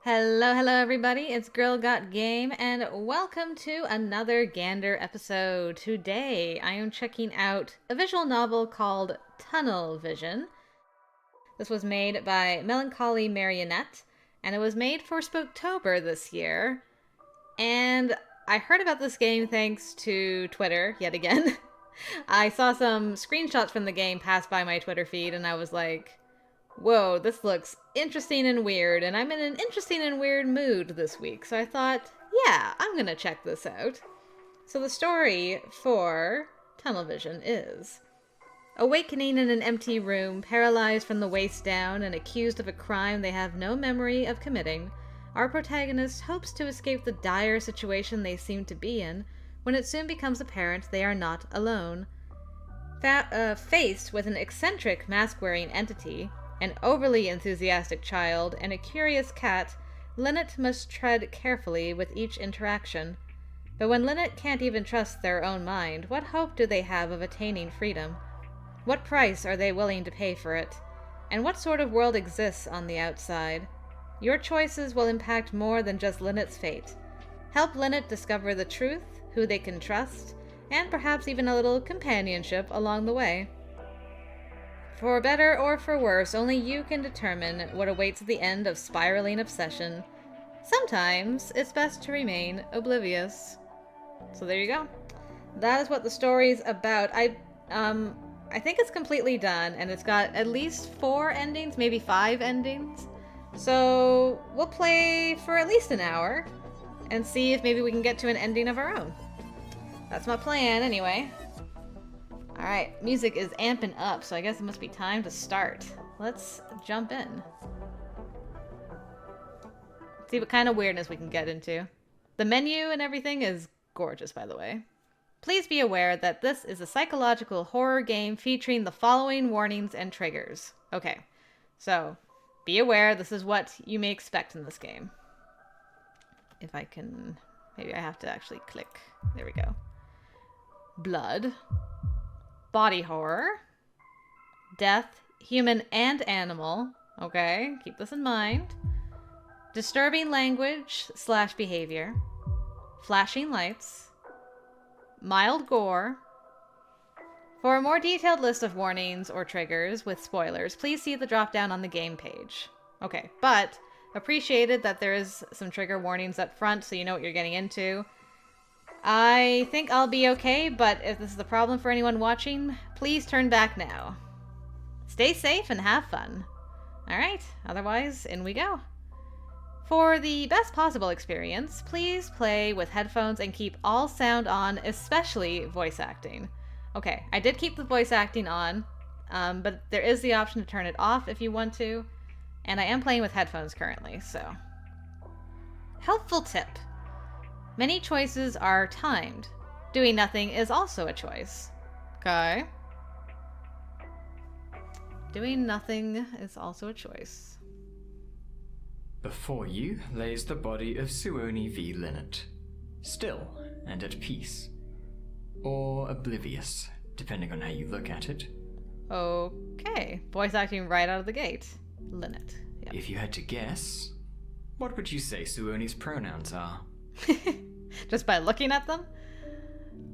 Hello, hello everybody, it's Girl Got Game, and welcome to another Gander episode. Today, I am checking out a visual novel called Tunnel Vision. This was made by Melancholy Marionette, and it was made for Spooktober this year. And I heard about this game thanks to Twitter, yet again. I saw some screenshots from the game pass by my Twitter feed, and I was like, whoa, this looks interesting and weird, and I'm in an interesting and weird mood this week, so I thought, yeah, I'm gonna check this out. So the story for Tunnel Vision is: awakening in an empty room, paralyzed from the waist down and accused of a crime they have no memory of committing, our protagonist hopes to escape the dire situation they seem to be in, when it soon becomes apparent they are not alone. Faced with an eccentric mask-wearing entity, an overly enthusiastic child, and a curious cat, Linnet must tread carefully with each interaction. But when Linnet can't even trust their own mind, what hope do they have of attaining freedom? What price are they willing to pay for it? And what sort of world exists on the outside? Your choices will impact more than just Linnet's fate. Help Linnet discover the truth, who they can trust, and perhaps even a little companionship along the way. For better or for worse, only you can determine what awaits at the end of spiraling obsession. Sometimes it's best to remain oblivious. So there you go. That is what the story's about. I think it's completely done, and it's got at least 4 endings, maybe 5 endings. So we'll play for at least an hour and see if maybe we can get to an ending of our own. That's my plan, anyway. Alright, music is amping up, so I guess it must be time to start. Let's jump in. See what kind of weirdness we can get into. The menu and everything is gorgeous, by the way. Please be aware that this is a psychological horror game featuring the following warnings and triggers. Okay, so be aware this is what you may expect in this game. If I can... maybe I have to actually click. There we go. Blood. Body horror. Death, human and animal. Okay, keep this in mind. Disturbing language/behavior. Flashing lights. Mild gore. For a more detailed list of warnings or triggers with spoilers, please see the drop-down on the game page. Okay, but appreciated that there is some trigger warnings up front so you know what you're getting into. I think I'll be okay, but if this is a problem for anyone watching, please turn back now. Stay safe and have fun. Alright, otherwise, in we go. For the best possible experience, please play with headphones and keep all sound on, especially voice acting. Okay, I did keep the voice acting on, but there is the option to turn it off if you want to, and I am playing with headphones currently, so. Helpful tip. Many choices are timed. Doing nothing is also a choice. Okay. Doing nothing is also a choice. Before you lays the body of Suoni v. Linnet, still and at peace. Or oblivious, depending on how you look at it. Okay. Voice acting right out of the gate. Linnet. Yep. If you had to guess, what would you say Suoni's pronouns are? Just by looking at them?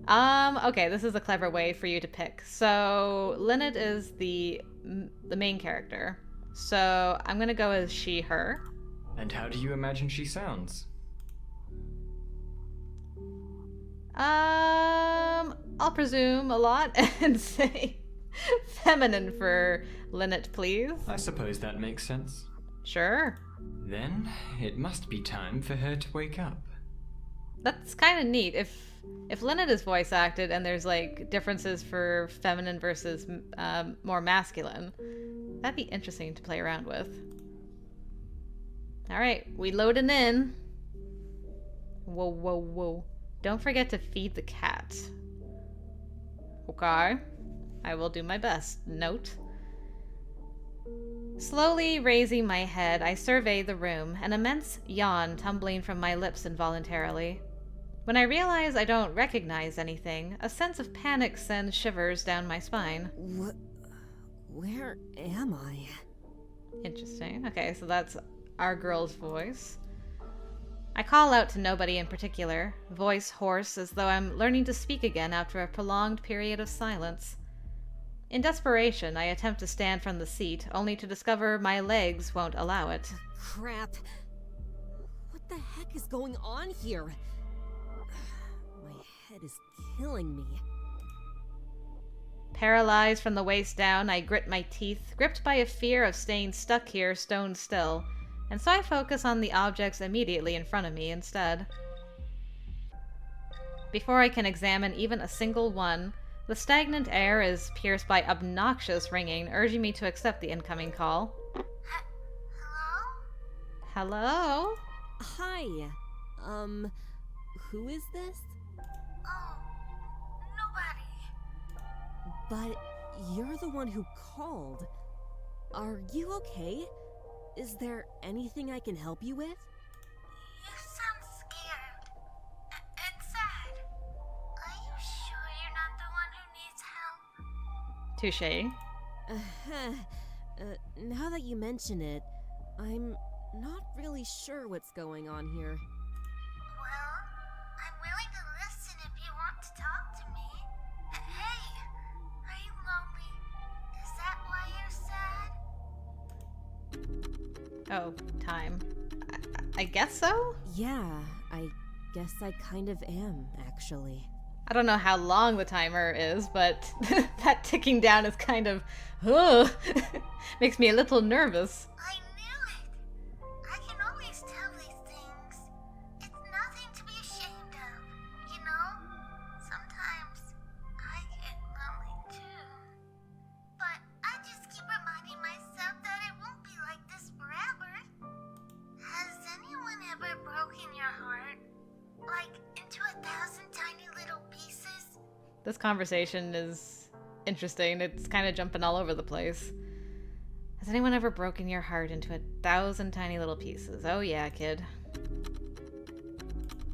Okay, this is a clever way for you to pick. So, Linnet is the main character. So, I'm gonna go as she, her. And how do you imagine she sounds? I'll presume a lot and say feminine for Linnet, please. I suppose that makes sense. Sure. Then, it must be time for her to wake up. That's kind of neat. If Linnet is voice acted and there's like differences for feminine versus more masculine, that'd be interesting to play around with. All right, we loading in. Whoa, whoa, whoa. Don't forget to feed the cat. Okay. I will do my best. Note. Slowly raising my head, I survey the room, an immense yawn tumbling from my lips involuntarily. When I realize I don't recognize anything, a sense of panic sends shivers down my spine. Where am I? Interesting. Okay, so that's our girl's voice. I call out to nobody in particular, voice hoarse as though I'm learning to speak again after a prolonged period of silence. In desperation, I attempt to stand from the seat, only to discover my legs won't allow it. Crap. What the heck is going on here? My head is killing me. Paralyzed from the waist down, I grit my teeth, gripped by a fear of staying stuck here stone still, and so I focus on the objects immediately in front of me instead. Before I can examine even a single one, the stagnant air is pierced by obnoxious ringing, urging me to accept the incoming call. Hello? Hello? Hi. Who is this? Oh, nobody. But you're the one who called. Are you okay? Is there anything I can help you with? You sound scared. And sad. Are you sure you're not the one who needs help? Touché. Now that you mention it, I'm not really sure what's going on here. Well, I'm willing to listen if you want to talk to me. Hey, are you lonely? Is that why you're sad? Oh, time. I guess so? Yeah, I guess I kind of am, actually. I don't know how long the timer is, but that ticking down is kind of, ugh, makes me a little nervous. I knew it. I can always tell these things. It's nothing to be ashamed of, you know? Sometimes I get lonely too. But I just keep reminding myself that it won't be like this forever. Has anyone ever broken your heart? Like, into 1,000 tiny little pieces? This conversation is interesting. It's kind of jumping all over the place. Has anyone ever broken your heart into 1,000 tiny little pieces? Oh yeah, kid.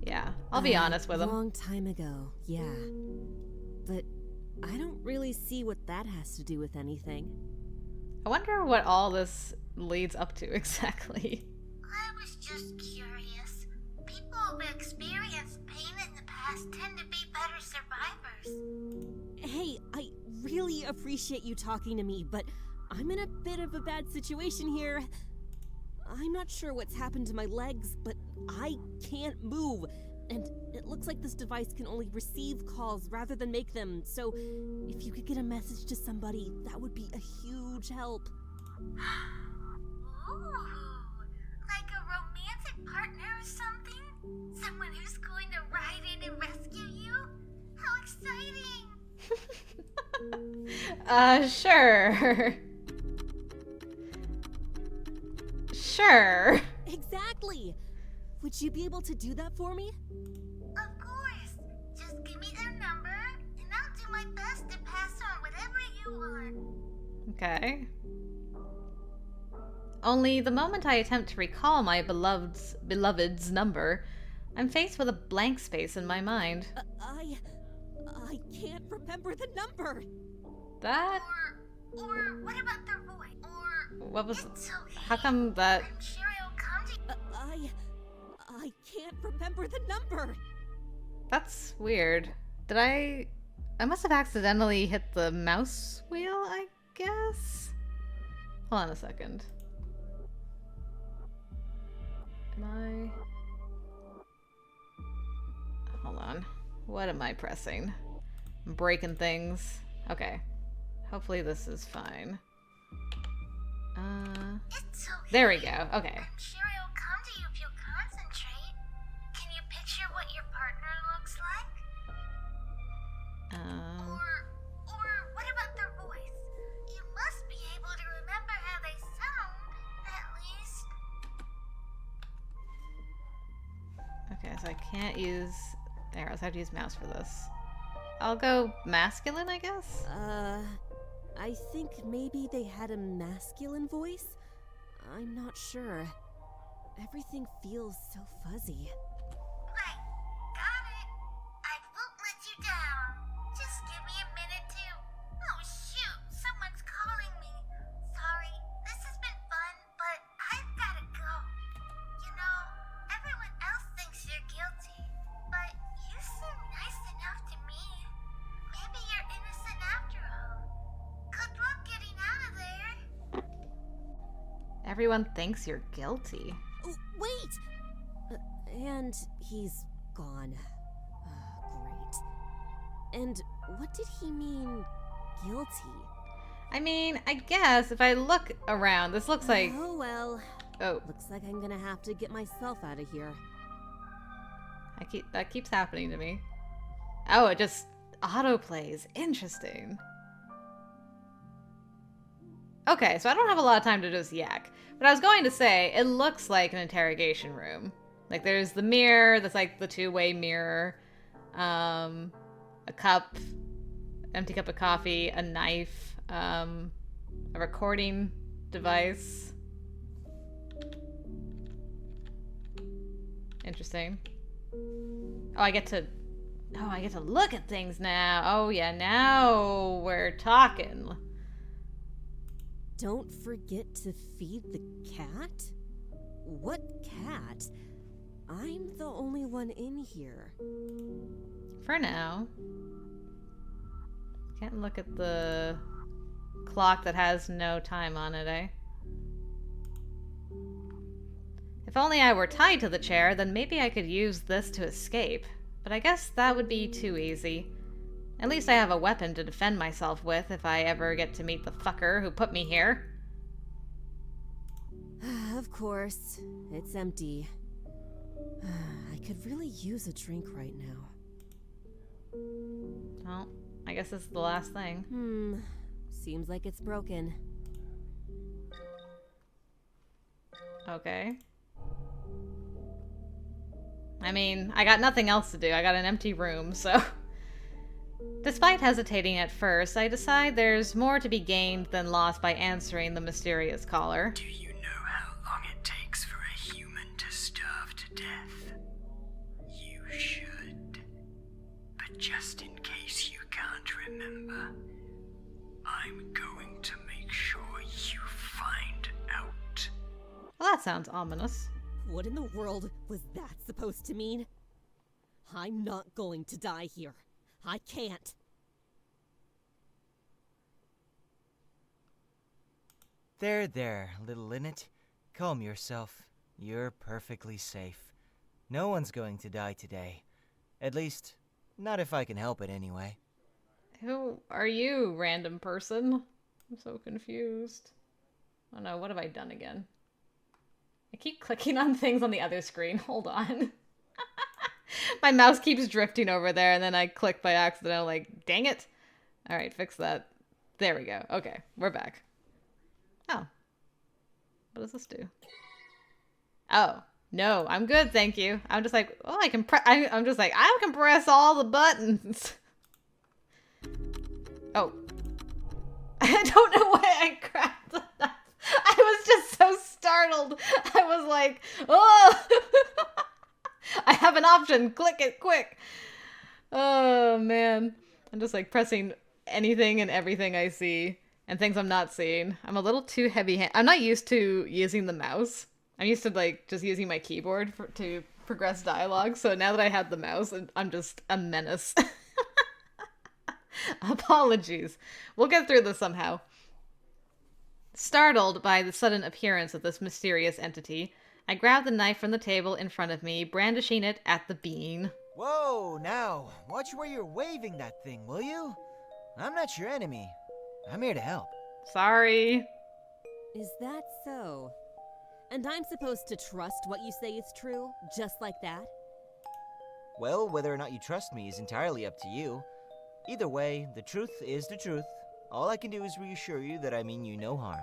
Yeah, I'll be honest with A him. long time ago, yeah. But I don't really see what that has to do with anything. I wonder what all this leads up to exactly. I was just curious. People who've experienced pain in the past tend to be better survivors. Hey, I really appreciate you talking to me, but I'm in a bit of a bad situation here. I'm not sure what's happened to my legs, but I can't move. And it looks like this device can only receive calls rather than make them. So if you could get a message to somebody, that would be a huge help. Ooh, like a romantic partner or something? Someone who's going to ride in and rescue you? How exciting! Sure. Sure. Exactly! Would you be able to do that for me? Of course. Just give me their number, and I'll do my best to pass on whatever you want. Okay. Only the moment I attempt to recall my beloved's number, I'm faced with a blank space in my mind. I can't remember the number. That... Or what about their voice? Or What was... it's okay. How come that... I'm sure it'll come to you. I can't remember the number. That's weird. Did I must have accidentally hit the mouse wheel, I guess? Hold on a second. Am I... Hold on. What am I pressing? I'm breaking things. Okay. Hopefully this is fine. It's okay. There we go. Okay. I'm sure it'll come to you if you concentrate. Can you picture what your partner looks like? Or what about their voice? You must be able to remember how they sound, at least. Okay, so I can't use arrows. I have to use mouse for this. I'll go masculine, I guess? I think maybe they had a masculine voice? I'm not sure. Everything feels so fuzzy. Right, got it. I won't let you down. Just give me a minute to... Oh shoot, someone's calling me. Sorry, this has been fun, but I've gotta go. Everyone thinks you're guilty. Oh, wait! And he's gone. Great. And what did he mean, guilty? I mean, I guess if I look around, this looks like... Oh, well. Oh, Looks like I'm gonna have to get myself out of here. that keeps happening to me. Oh, it just autoplays. Interesting. Okay, so I don't have a lot of time to just yak. But I was going to say, it looks like an interrogation room. Like, there's the mirror, that's like the two-way mirror. A cup, empty cup of coffee, a knife, a recording device. Interesting. Oh, I get to look at things now. Oh yeah, now we're talking. Don't forget to feed the cat? What cat? I'm the only one in here. For now. Can't look at the clock that has no time on it, eh? If only I were tied to the chair, then maybe I could use this to escape. But I guess that would be too easy. At least I have a weapon to defend myself with if I ever get to meet the fucker who put me here. Of course, it's empty. I could really use a drink right now. Well, I guess this is the last thing. Seems like it's broken. Okay. I mean, I got nothing else to do. I got an empty room, so... Despite hesitating at first, I decide there's more to be gained than lost by answering the mysterious caller. Do you know how long it takes for a human to starve to death? You should. But just in case you can't remember, I'm going to make sure you find out. Well, that sounds ominous. What in the world was that supposed to mean? I'm not going to die here. I can't. There, little Linnet. Calm yourself. You're perfectly safe. No one's going to die today. At least, not if I can help it anyway. Who are you, random person? I'm so confused. Oh no, what have I done again? I keep clicking on things on the other screen. Hold on. My mouse keeps drifting over there, and then I click by accident. I'm like, dang it. All right, fix that. There we go. Okay, we're back. Oh. What does this do? Oh, no, I'm good, thank you. I'm just like, oh, I can I'm just like, I can press all the buttons. Oh. I don't know why I grabbed that. I was just so startled. I was like, oh. I have an option. Click it quick. Oh, man. I'm just like pressing anything and everything I see and things I'm not seeing. I'm a little too heavy-handed. I'm not used to using the mouse. I'm used to like just using my keyboard to progress dialogue. So now that I have the mouse, I'm just a menace. Apologies. We'll get through this somehow. Startled by the sudden appearance of this mysterious entity, I grab the knife from the table in front of me, brandishing it at the being. Whoa, now, watch where you're waving that thing, will you? I'm not your enemy. I'm here to help. Sorry. Is that so? And I'm supposed to trust what you say is true, just like that? Well, whether or not you trust me is entirely up to you. Either way, the truth is the truth. All I can do is reassure you that I mean you no harm.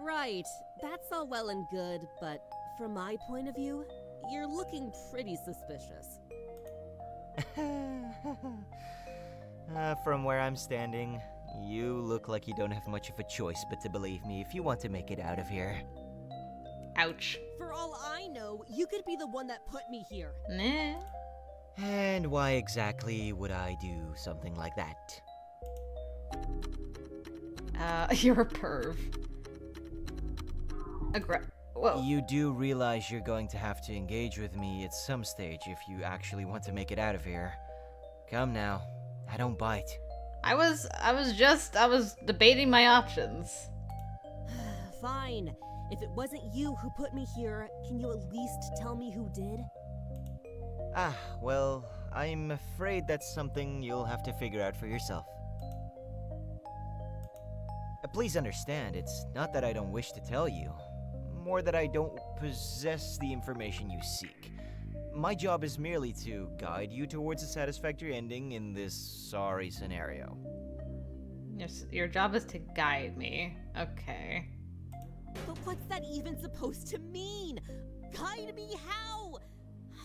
Right, that's all well and good, but from my point of view, you're looking pretty suspicious. From where I'm standing, you look like you don't have much of a choice but to believe me if you want to make it out of here. Ouch. For all I know, you could be the one that put me here. Nah. And why exactly would I do something like that? You're a perv. Whoa. You do realize you're going to have to engage with me at some stage if you actually want to make it out of here. Come now, I don't bite. I was debating my options. Fine. If it wasn't you who put me here, can you at least tell me who did? Well, I'm afraid that's something you'll have to figure out for yourself. Please understand, it's not that I don't wish to tell you. More that I don't possess the information you seek. My job is merely to guide you towards a satisfactory ending in this sorry scenario. Your job is to guide me. Okay. But what's that even supposed to mean? Guide me how?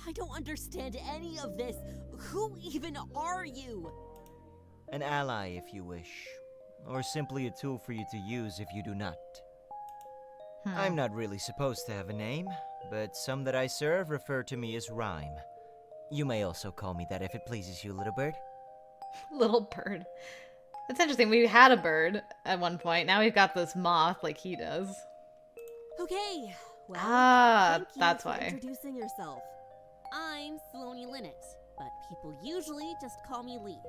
I don't understand any of this. Who even are you? An ally, if you wish. Or simply a tool for you to use if you do not. I'm not really supposed to have a name, but some that I serve refer to me as Rhyme. You may also call me that if it pleases you, little bird. Little bird. That's interesting. We had a bird at one point. Now we've got this moth like he does. Okay. Well, thank you that's for why. Introducing yourself. I'm Sloane Linnet, but people usually just call me Lee.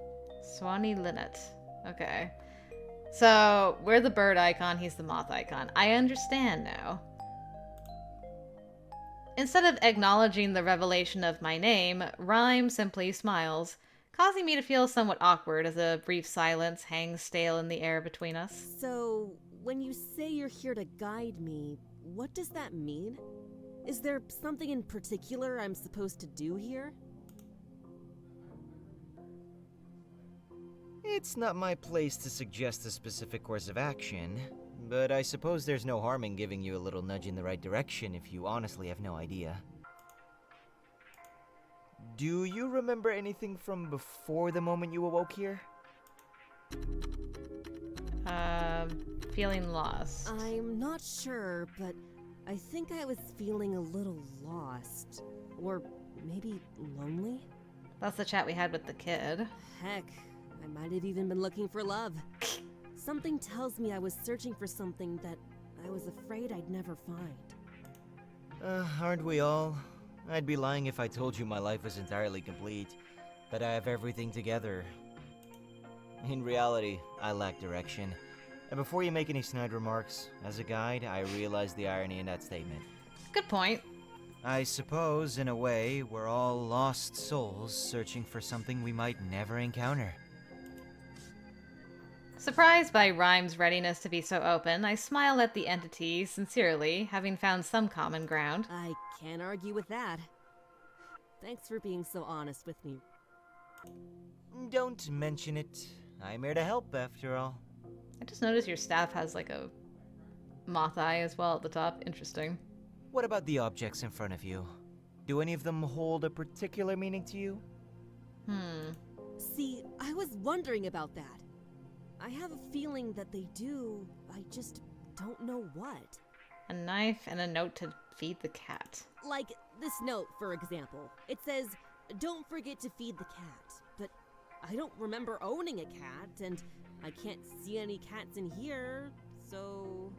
Swanee Linnet. Okay. So, we're the bird icon, he's the moth icon. I understand now. Instead of acknowledging the revelation of my name, Rhyme simply smiles, causing me to feel somewhat awkward as a brief silence hangs stale in the air between us. So, when you say you're here to guide me, what does that mean? Is there something in particular I'm supposed to do here? It's not my place to suggest a specific course of action, but I suppose there's no harm in giving you a little nudge in the right direction if you honestly have no idea. Do you remember anything from before the moment you awoke here? Feeling lost. I'm not sure, but I think I was feeling a little lost. Or maybe lonely? That's the chat we had with the kid. Heck, I might have even been looking for love. Something tells me I was searching for something that I was afraid I'd never find. Aren't we all? I'd be lying if I told you my life was entirely complete, that I have everything together. In reality, I lack direction. And before you make any snide remarks, as a guide, I realize the irony in that statement. Good point. I suppose, in a way, we're all lost souls searching for something we might never encounter. Surprised by Rhyme's readiness to be so open, I smile at the entity sincerely, having found some common ground. I can't argue with that. Thanks for being so honest with me. Don't mention it. I'm here to help, after all. I just noticed your staff has like a moth eye as well at the top. Interesting. What about the objects in front of you? Do any of them hold a particular meaning to you? See, I was wondering about that. I have a feeling that they do, I just don't know what. A knife and a note to feed the cat. Like this note, for example. It says, "Don't forget to feed the cat." But I don't remember owning a cat, and I can't see any cats in here, so...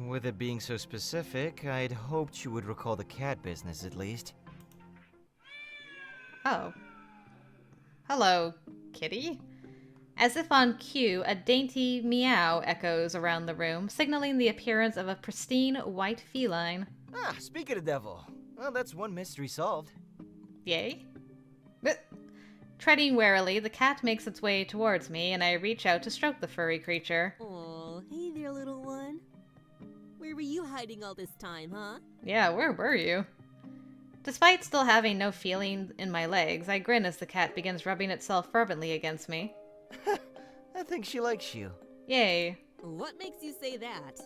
With it being so specific, I'd hoped you would recall the cat business at least. Oh. Hello, kitty. As if on cue, a dainty meow echoes around the room, signaling the appearance of a pristine white feline. Speak of the devil. Well, that's one mystery solved. Yay. Treading warily, the cat makes its way towards me, and I reach out to stroke the furry creature. Aw, hey there, little one. Where were you hiding all this time, huh? Yeah, where were you? Despite still having no feeling in my legs, I grin as the cat begins rubbing itself fervently against me. I think she likes you. Yay. What makes you say that?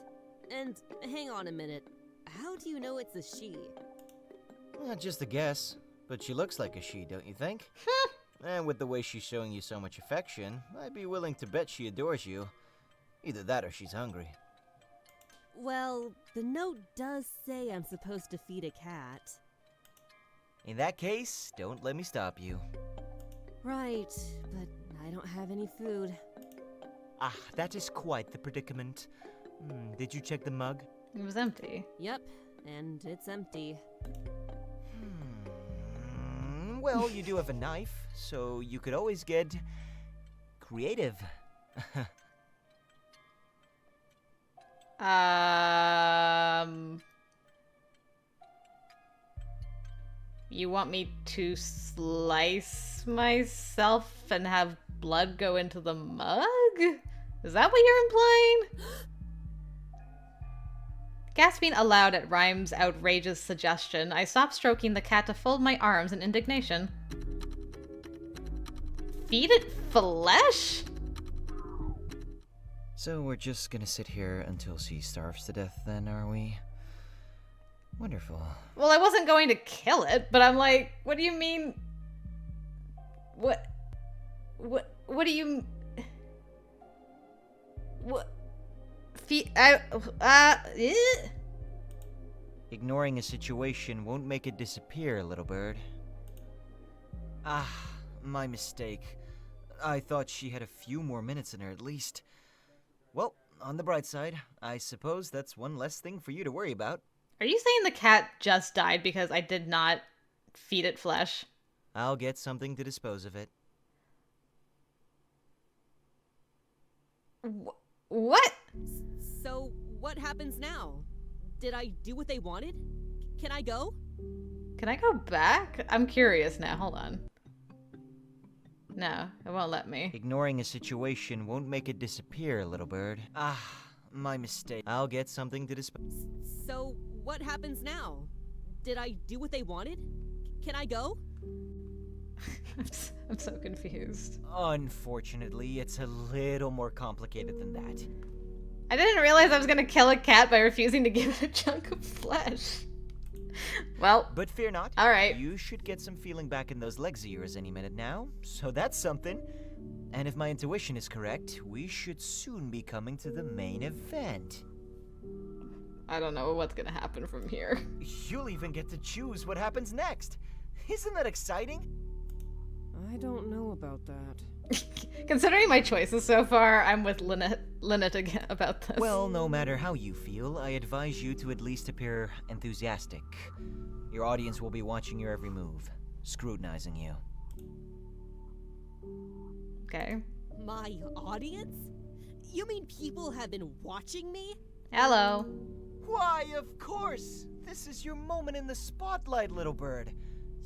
And hang on a minute. How do you know it's a she? Just a guess, but she looks like a she, don't you think? And with the way she's showing you so much affection, I'd be willing to bet she adores you. Either that or she's hungry. Well, the note does say I'm supposed to feed a cat. In that case, don't let me stop you. Right, but I don't have any food. That is quite the predicament. Did you check the mug? It was empty. Yep, and it's empty. Well, you do have a knife, so you could always get creative. You want me to slice myself and have blood go into the mug? Is that what you're implying? Gasping aloud at Rhyme's outrageous suggestion, I stopped stroking the cat to fold my arms in indignation. Feed it flesh? So we're just gonna sit here until she starves to death then, are we? Wonderful. Well, I wasn't going to kill it, but I'm like, what do you mean? What do you... What? Ignoring a situation won't make it disappear, little bird. Ah, my mistake. I thought she had a few more minutes in her at least. Well, on the bright side, I suppose that's one less thing for you to worry about. Are you saying the cat just died because I did not feed it flesh? I'll get something to dispose of it. What? So, what happens now? Did I do what they wanted? Can I go? Can I go back? I'm curious now. Hold on. No, it won't let me. Ignoring a situation won't make it disappear, little bird. Ah, my mistake. I'll get something to dispose. So, what happens now? Did I do what they wanted? Can I go? I'm so confused. Unfortunately, it's a little more complicated than that. I didn't realize I was gonna kill a cat by refusing to give it a chunk of flesh. Well, But fear not. alright. You should get some feeling back in those legs of yours any minute now, so that's something. And if my intuition is correct, we should soon be coming to the main event. I don't know what's gonna happen from here. You'll even get to choose what happens next. Isn't that exciting? I don't know about that. Considering my choices so far, I'm with Linnet again about this. Well, no matter how you feel, I advise you to at least appear enthusiastic. Your audience will be watching your every move, scrutinizing you. Okay. My audience? You mean people have been watching me? Hello. Why, of course! This is your moment in the spotlight, little bird.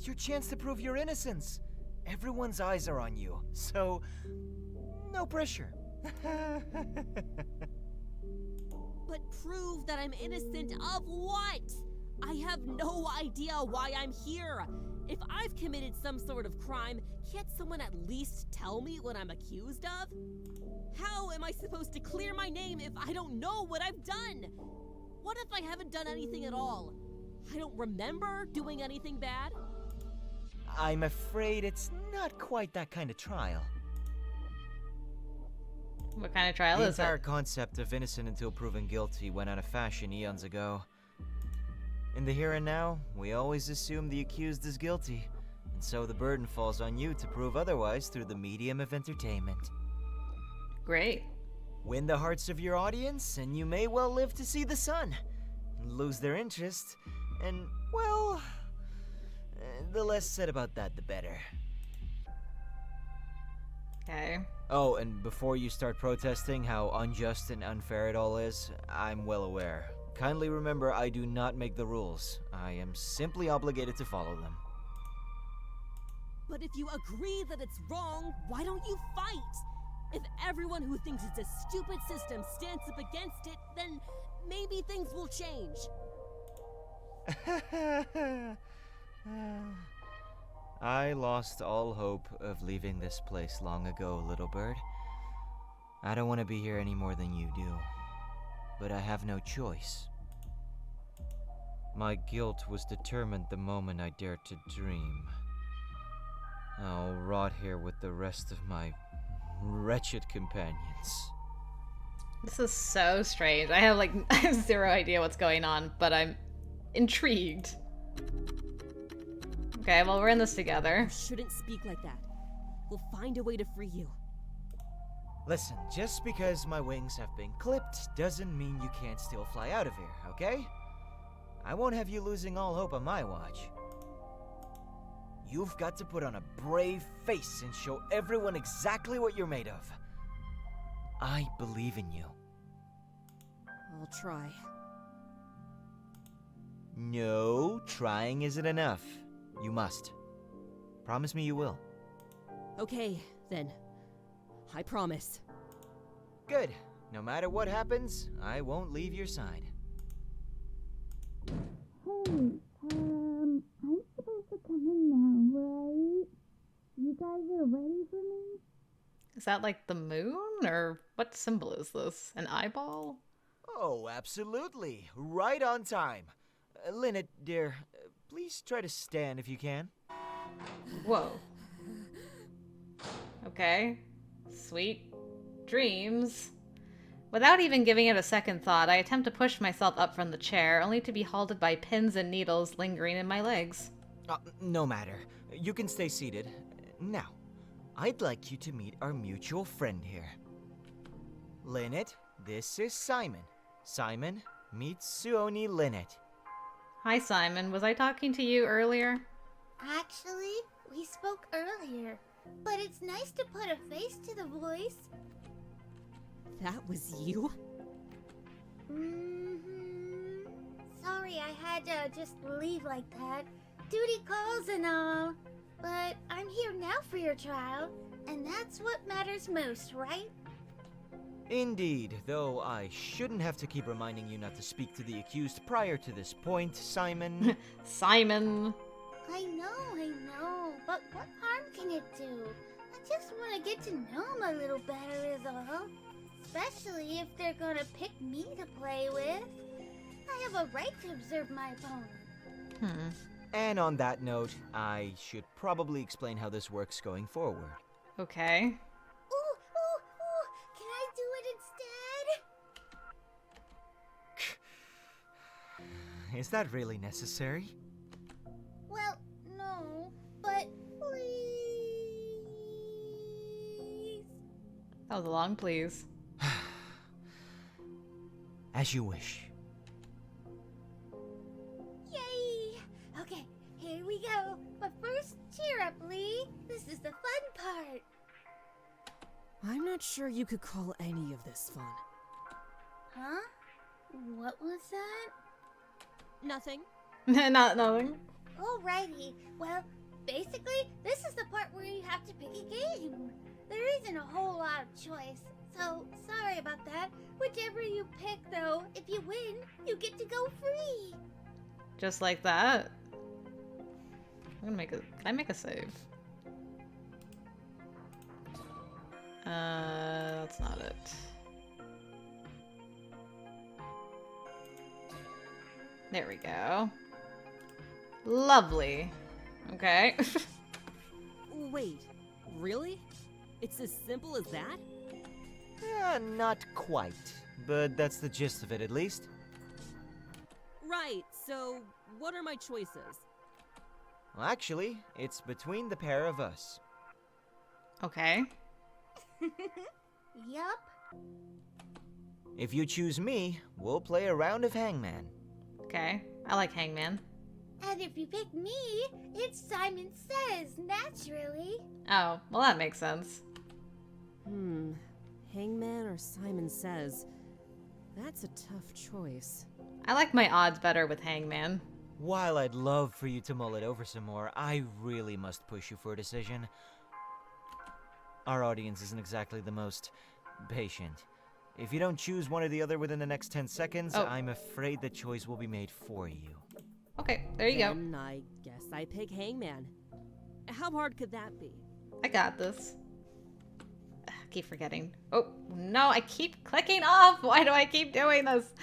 Your chance to prove your innocence. Everyone's eyes are on you, so no pressure. But prove that I'm innocent of what? I have no idea why I'm here. If I've committed some sort of crime, can't someone at least tell me what I'm accused of? How am I supposed to clear my name if I don't know what I've done? What if I haven't done anything at all? I don't remember doing anything bad. I'm afraid it's not quite that kind of trial. What kind of trial The is entire it? concept of innocent until proven guilty went out of fashion eons ago. In the here and now, we always assume the accused is guilty, and so the burden falls on you to prove otherwise through the medium of entertainment. Great. Win the hearts of your audience, and you may well live to see the sun. Lose their interest, and, well, the less said about that, the better. Okay. Oh, and before you start protesting how unjust and unfair it all is, I'm well aware. Kindly remember, I do not make the rules. I am simply obligated to follow them. But if you agree that it's wrong, why don't you fight? If everyone who thinks it's a stupid system stands up against it, then maybe things will change. I lost all hope of leaving this place long ago, little bird. I don't want to be here any more than you do, but I have no choice. My guilt was determined the moment I dared to dream. I'll rot here with the rest of my wretched companions. This is so strange. I have I have zero idea what's going on, but I'm intrigued. Okay, well, we're in this together. You shouldn't speak like that. We'll find a way to free you. Listen, just because my wings have been clipped doesn't mean you can't still fly out of here, okay? I won't have you losing all hope on my watch. You've got to put on a brave face and show everyone exactly what you're made of. I believe in you. I'll try. No, trying isn't enough. You must. Promise me you will. Okay, then. I promise. Good. No matter what happens, I won't leave your side. Hey, I'm supposed to come in now, right? You guys are ready for me? Is that like the moon? Or what symbol is this? An eyeball? Oh, absolutely. Right on time. Linnet, dear, please try to stand if you can. Whoa. Okay. Sweet dreams. Without even giving it a second thought, I attempt to push myself up from the chair, only to be halted by pins and needles lingering in my legs. No matter. You can stay seated. Now, I'd like you to meet our mutual friend here. Linnet, this is Simon. Simon, meet Suoni Linnet. Hi, Simon. Was I talking to you earlier? Actually, we spoke earlier, but it's nice to put a face to the voice. That was you? Mm-hmm. Sorry I had to just leave like that. Duty calls and all. But I'm here now for your trial, and that's what matters most, right? Indeed, though I shouldn't have to keep reminding you not to speak to the accused prior to this point, Simon. Simon! I know, but what harm can it do? I just want to get to know them a little better is all. Especially if they're gonna pick me to play with. I have a right to observe my opponent. And on that note, I should probably explain how this works going forward. Okay. Ooh, can I do it instead? Is that really necessary? Well, no, but please. That was a long please. As you wish. Yay! Okay, here we go. But first, cheer up, Lee. This is the fun part. I'm not sure you could call any of this fun. Huh? What was that? Nothing. Not knowing. Alrighty. Well, basically, this is the part where you have to pick a game. There isn't a whole lot of choice, so sorry about that. Whichever you pick, though, if you win, you get to go free. Just like that. I'm gonna make a. Can I make a save? That's not it. There we go. Lovely. Okay. Wait, really? It's as simple as that? Not quite, but that's the gist of it at least. Right, so what are my choices? Well, actually, it's between the pair of us. Okay. Yup. If you choose me, we'll play a round of Hangman. Okay. I like Hangman. And if you pick me, it's Simon Says, naturally. Oh, well that makes sense. Hangman or Simon Says? That's a tough choice. I like my odds better with Hangman. While I'd love for you to mull it over some more, I really must push you for a decision. Our audience isn't exactly the most patient. If you don't choose one or the other within the next 10 seconds, I'm afraid the choice will be made for you. Okay, there you go. Then I guess I pick Hangman. How hard could that be? I got this. I keep forgetting. Oh, no, I keep clicking off. Why do I keep doing this?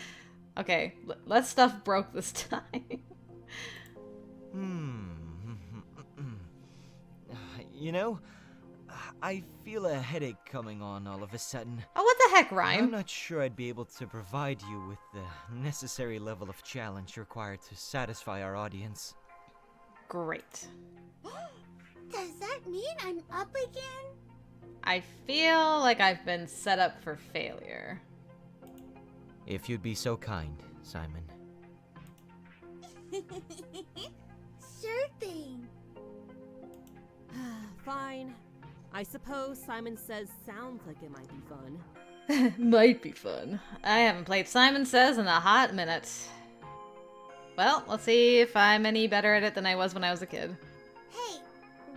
Okay, less stuff broke this time. You know, I feel a headache coming on all of a sudden. Oh, what the heck, I'm Rhyme? not sure I'd be able to provide you with the necessary level of challenge required to satisfy our audience. Great. Does that mean I'm up again? I feel like I've been set up for failure. If you'd be so kind, Simon. Sure thing. Fine. I suppose Simon Says sounds like it might be fun. Might be fun. I haven't played Simon Says in a hot minute. Well, let's see if I'm any better at it than I was when I was a kid. Hey,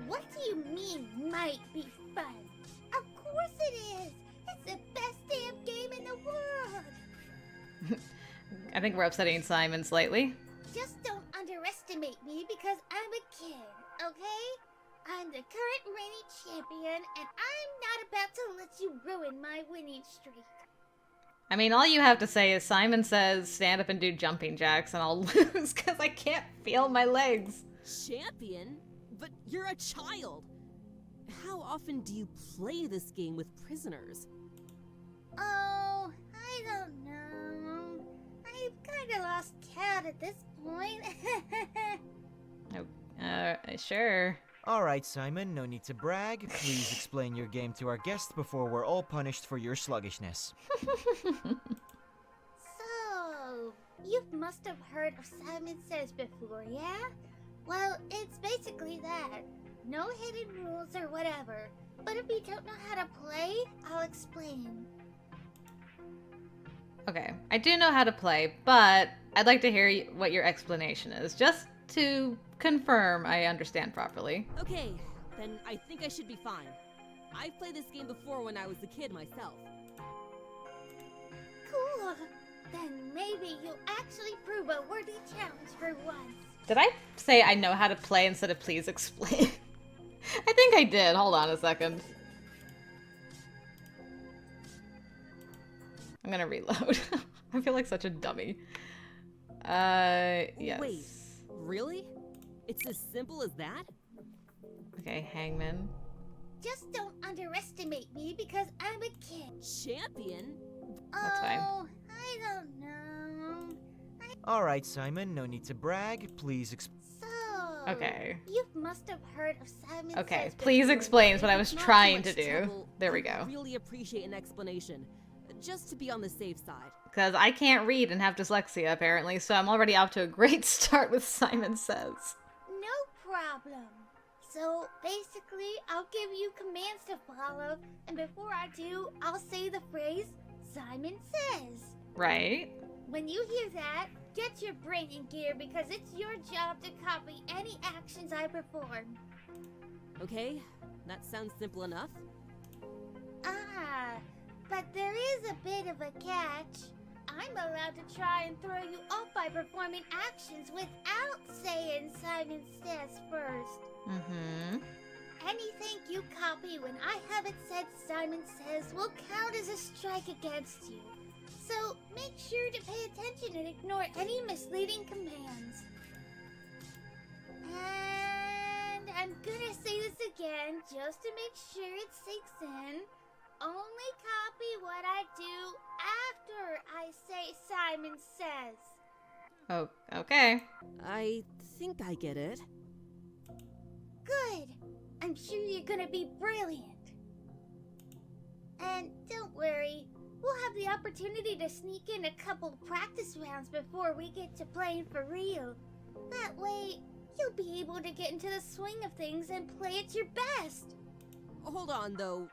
what do you mean, might be fun? Of course it is! It's the best damn game in the world! I think we're upsetting Simon slightly. Just don't underestimate me because I'm a kid, okay? I'm the current reigning champion, and I'm not about to let you ruin my winning streak. I mean, all you have to say is Simon Says stand up and do jumping jacks and I'll lose because I can't feel my legs. Champion? But you're a child! How often do you play this game with prisoners? Oh, I don't know. I've kinda lost count at this point. Sure. Alright, Simon, no need to brag. Please explain your game to our guest before we're all punished for your sluggishness. So, you must have heard of Simon Says before, yeah? Well, it's basically that. No hidden rules or whatever. But if you don't know how to play, I'll explain. Okay, I do know how to play, but I'd like to hear what your explanation is, just to confirm I understand properly. Okay, then I think I should be fine. I've played this game before when I was a kid myself. Cool. Then maybe you'll actually prove a worthy challenge for once. Did I say I know how to play instead of please explain? I think I did. Hold on a second. I'm gonna reload. I feel like such a dummy. Yes. Wait, really? It's as simple as that? Okay, Hangman. Just don't underestimate me because I'm a kid. Champion? That's fine. Oh, I don't know. Alright, Simon, no need to brag. Please So, Okay. you must have heard of Simon Okay, Says please before. explain is what I was Not too trying much to do. trouble. There we I'd go. really appreciate an explanation, just to be on the safe side. Because I can't read and have dyslexia, apparently, so I'm already off to a great start with Simon Says. No problem. So, basically, I'll give you commands to follow, and before I do, I'll say the phrase, Simon Says. Right? When you hear that, get your brain in gear because it's your job to copy any actions I perform. Okay, that sounds simple enough. Ah, but there is a bit of a catch. I'm allowed to try and throw you off by performing actions without saying Simon Says first. Mm-hmm. Anything you copy when I haven't said Simon Says will count as a strike against you. So make sure to pay attention and ignore any misleading commands. And I'm gonna say this again just to make sure it sinks in. Only copy what I do after I say Simon Says. Oh, okay. I think I get it. Good. I'm sure you're gonna be brilliant. And don't worry, we'll have the opportunity to sneak in a couple practice rounds before we get to playing for real. That way, you'll be able to get into the swing of things and play at your best. Hold on, though.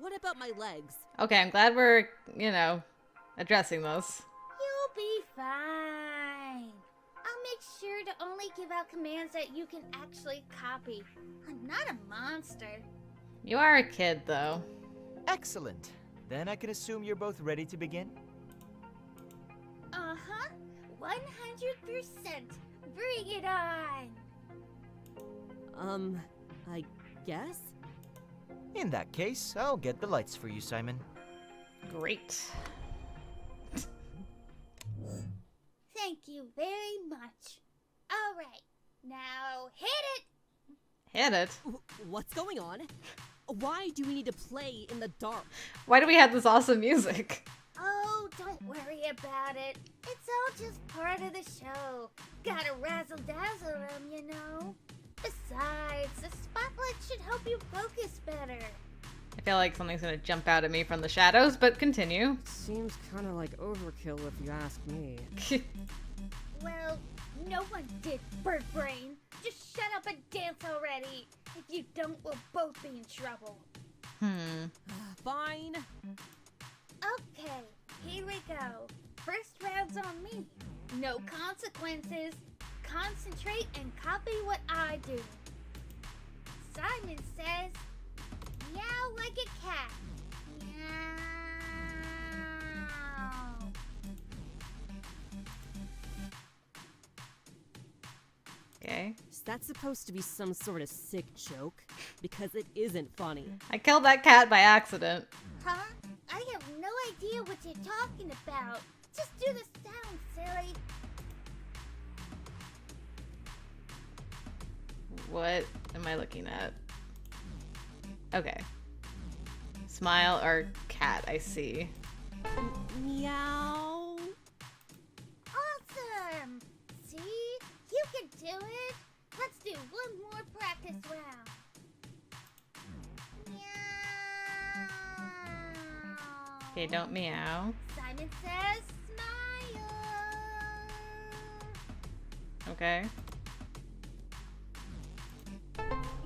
What about my legs? Okay, I'm glad we're, addressing this. You'll be fine. I'll make sure to only give out commands that you can actually copy. I'm not a monster. You are a kid, though. Excellent. Then I can assume you're both ready to begin? Uh-huh. 100%. Bring it on. I guess? In that case, I'll get the lights for you, Simon. Great. Thank you very much. All right. Now hit it. Hit it. What's going on? Why do we need to play in the dark? Why do we have this awesome music? Oh, don't worry about it. It's all just part of the show. Gotta razzle-dazzle them, you know. Besides, the spotlight should help you focus better. I feel like something's gonna jump out at me from the shadows, but continue. Seems kind of like overkill if you ask me. Well, no one did, Bird Brain. Just shut up and dance already. If you don't, we'll both be in trouble. Fine. joke's on me. No consequences. Concentrate and copy what I do. Simon says, meow like a cat. Meow. Okay. Is that supposed to be some sort of sick joke? Because it isn't funny. I killed that cat by accident. Huh? I have no idea what you're talking about. Just do the sound, silly. What am I looking at? Okay. Smile or cat, I see. Meow. Awesome! See? You can do it. Let's do one more practice round. Meow. Okay, don't meow. Simon says smile. Okay.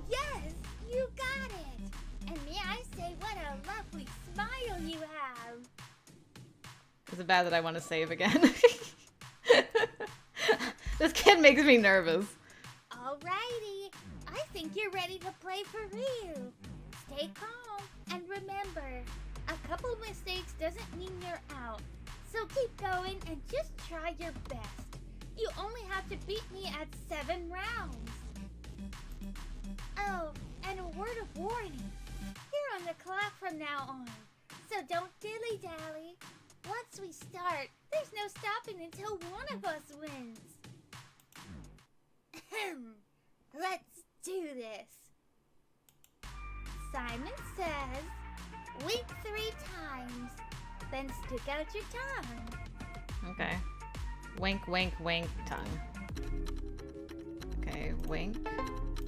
Yes, you got it. And may I say what a lovely smile you have. Is it bad that I want to save again? This kid makes me nervous. Alrighty, I think you're ready to play for real. Stay calm and remember, a couple mistakes doesn't mean you're out. So keep going and just try your best. You only have to beat me at 7 rounds. Oh, and a word of warning. You're on the clock from now on, so don't dilly-dally. Once we start, there's no stopping until one of us wins. Let's do this. Simon says, wink 3 times, then stick out your tongue. Okay. Wink, wink, wink, tongue. Okay, wink,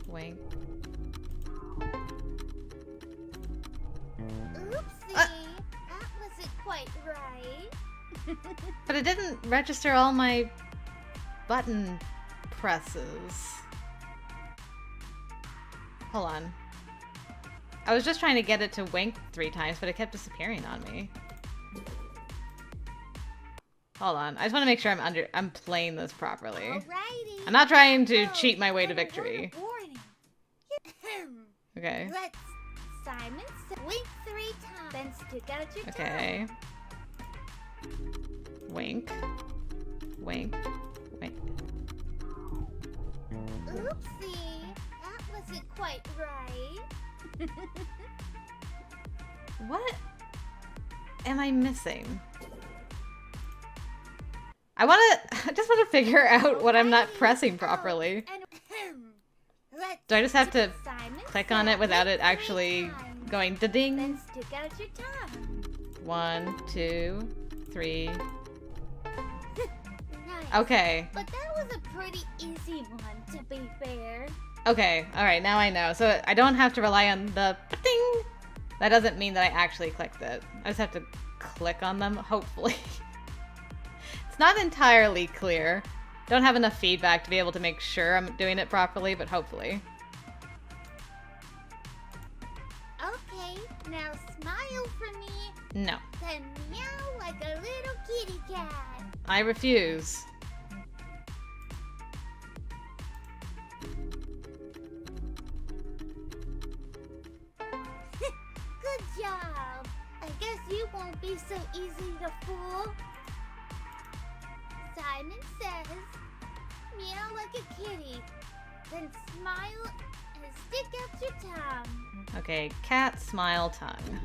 wink. Oopsie, that wasn't quite right. But it didn't register all my button presses. Hold on. I was just trying to get it to wink 3 times, but it kept disappearing on me. Hold on. I just want to make sure I'm playing this properly. Alrighty. I'm not trying to Oh, cheat my way to and a word victory. of warning. Okay. Let's Simon wink 3 times, then stick out your Okay. Wink. Wink. Wink. tongue. Oopsie, that wasn't quite right. What am I missing? I just want to figure out what I'm not pressing properly. And let's Do I just have to Simon click on it without it wink 3 actually times, going da-ding? then stick out your tongue. 1, 2, 3. Nice. Okay. But that was a pretty easy one, to be fair. Okay. All right. Now I know. So I don't have to rely on the ding. That doesn't mean that I actually clicked it. I just have to click on them, hopefully. It's not entirely clear. Don't have enough feedback to be able to make sure I'm doing it properly, but hopefully. Okay, now smile for me, No. then meow like a little kitty cat. I refuse. Good job. I guess you won't be so easy to fool. Simon says, meow like a kitty, then smile and stick out your tongue. Okay, cat, smile, tongue.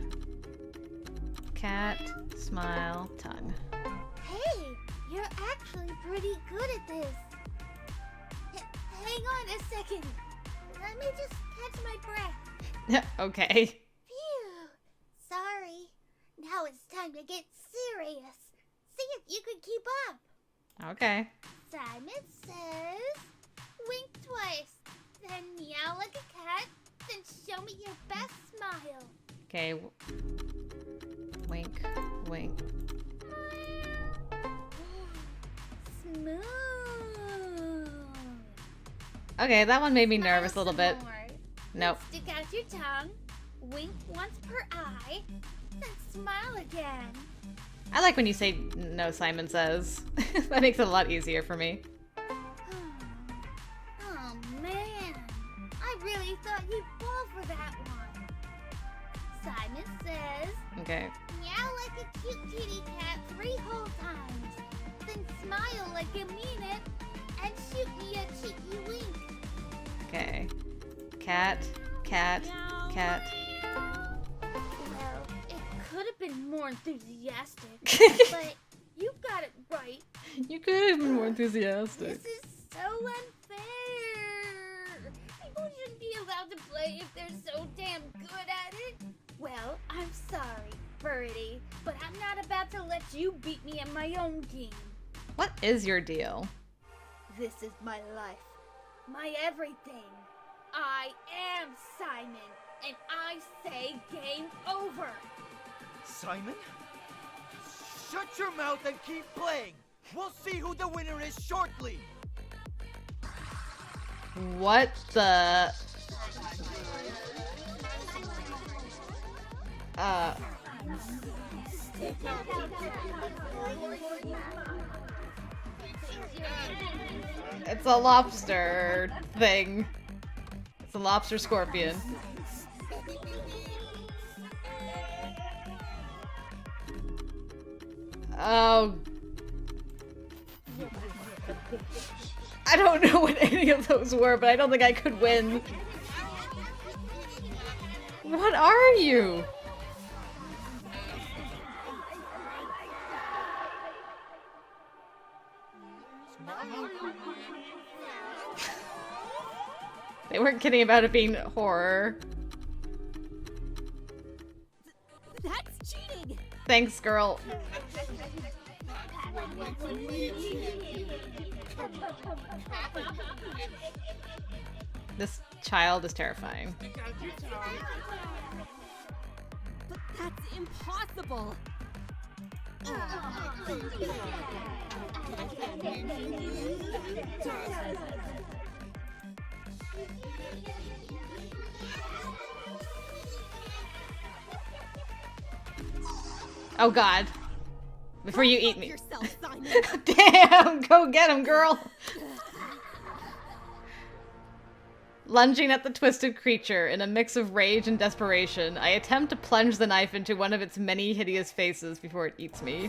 Cat, smile, tongue. Hey, you're actually pretty good at this. Hang on a second. Let me just catch my breath. Okay. Phew. Sorry. Now it's time to get serious. See if you can keep up. Okay. Simon says, wink twice, then meow like a cat, then show me your best smile. Okay. Wink, wink. Smooth. Okay, that one made me Smile nervous a little some bit. more. Nope. Then stick out your tongue, wink once per eye, then smile again. I like when you say no, Simon Says. That makes it a lot easier for me. Oh man, I really thought you'd fall for that one. Simon Says, Okay. meow like a cute kitty cat 3 whole times, then smile like you mean it, and shoot me a cheeky wink. Okay. Cat, cat, cat. Well, it could have been more enthusiastic, but you got it right. You could have been more enthusiastic. This is so unfair. People shouldn't be allowed to play if they're so damn good at it. Well, I'm sorry, Birdie, but I'm not about to let you beat me at my own game. What is your deal? This is my life, my everything. I am Simon, and I say game over. Simon? Shut your mouth and keep playing! We'll see who the winner is shortly! What the... It's a lobster thing. It's a lobster scorpion. Oh. I don't know what any of those were, but I don't think I could win. What are you? They weren't kidding about it being horror. That's cheating! Thanks, girl. This child is terrifying. But that's impossible! Oh god. Before you eat me. Yourself, Simon. Damn! Go get him, girl! Lunging at the twisted creature in a mix of rage and desperation, I attempt to plunge the knife into one of its many hideous faces before it eats me.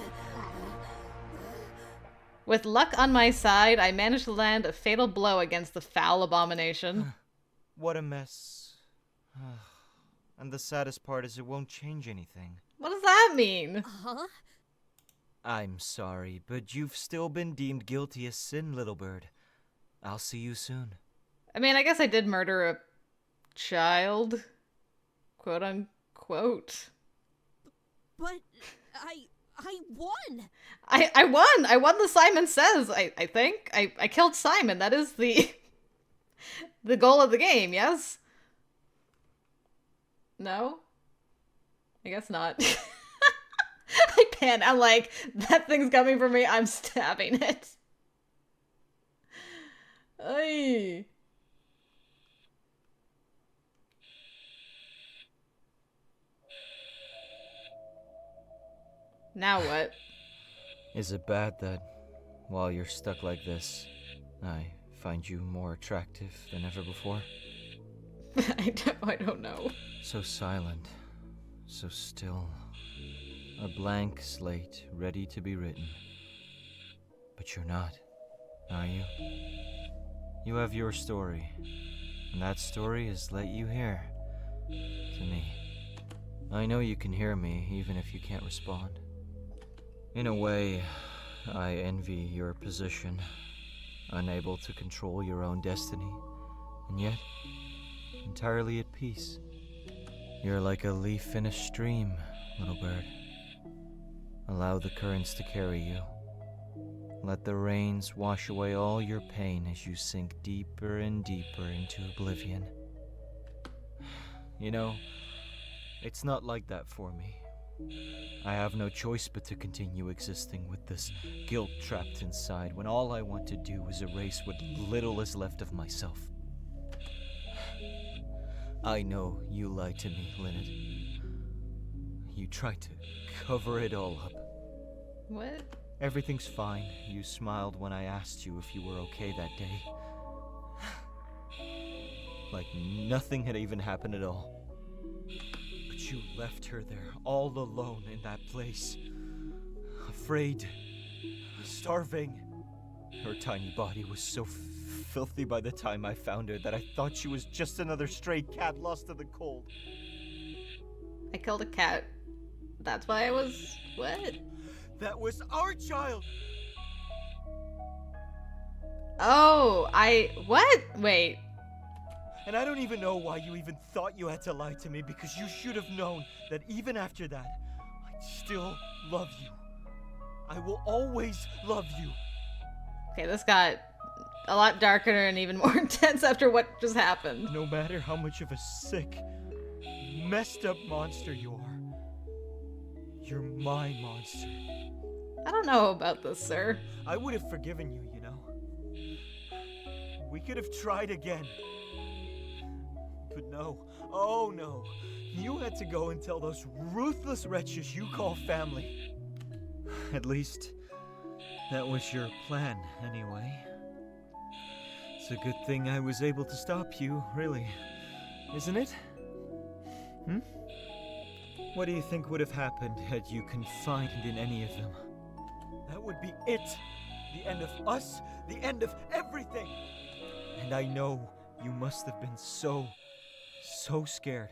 With luck on my side, I manage to land a fatal blow against the foul abomination. What a mess. And the saddest part is it won't change anything. What does that mean? Huh? I'm sorry, but you've still been deemed guilty as sin, little bird. I'll see you soon. I mean, I guess I did murder a child. Quote unquote. But I won! I won! I won the Simon Says, I think. I killed Simon. That is the the goal of the game, yes? No? I guess not. I pan. I'm like, that thing's coming for me. I'm stabbing it. Ay. Now what? Is it bad that, while you're stuck like this, I find you more attractive than ever before? I don't know. So silent, so still. A blank slate ready to be written. But you're not, are you? You have your story, and that story is let you hear to me. I know you can hear me even if you can't respond. In a way, I envy your position, unable to control your own destiny, and yet entirely at peace. You're like a leaf in a stream, little bird. Allow the currents to carry you. Let the rains wash away all your pain as you sink deeper and deeper into oblivion. You know, it's not like that for me. I have no choice but to continue existing with this guilt trapped inside when all I want to do is erase what little is left of myself. I know you lied to me, Linnet. You tried to cover it all up. What? Everything's fine. You smiled when I asked you if you were okay that day. Like nothing had even happened at all. But you left her there, all alone in that place. Afraid. Starving. Her tiny body was so filthy by the time I found her that I thought she was just another stray cat lost to the cold. I killed a cat. That's why I was... What? That was our child! Oh, What? Wait. And I don't even know why you even thought you had to lie to me, because you should have known that even after that, I'd still love you. I will always love you. Okay, this got a lot darker and even more intense after what just happened. No matter how much of a sick, messed up monster you are, you're my monster. I don't know about this, sir. I would have forgiven you, you know. We could have tried again. But no, oh no. You had to go and tell those ruthless wretches you call family. At least, that was your plan, anyway. It's a good thing I was able to stop you, really. Isn't it? What do you think would have happened had you confined in any of them? That would be it! The end of us, the end of everything! And I know you must have been so scared.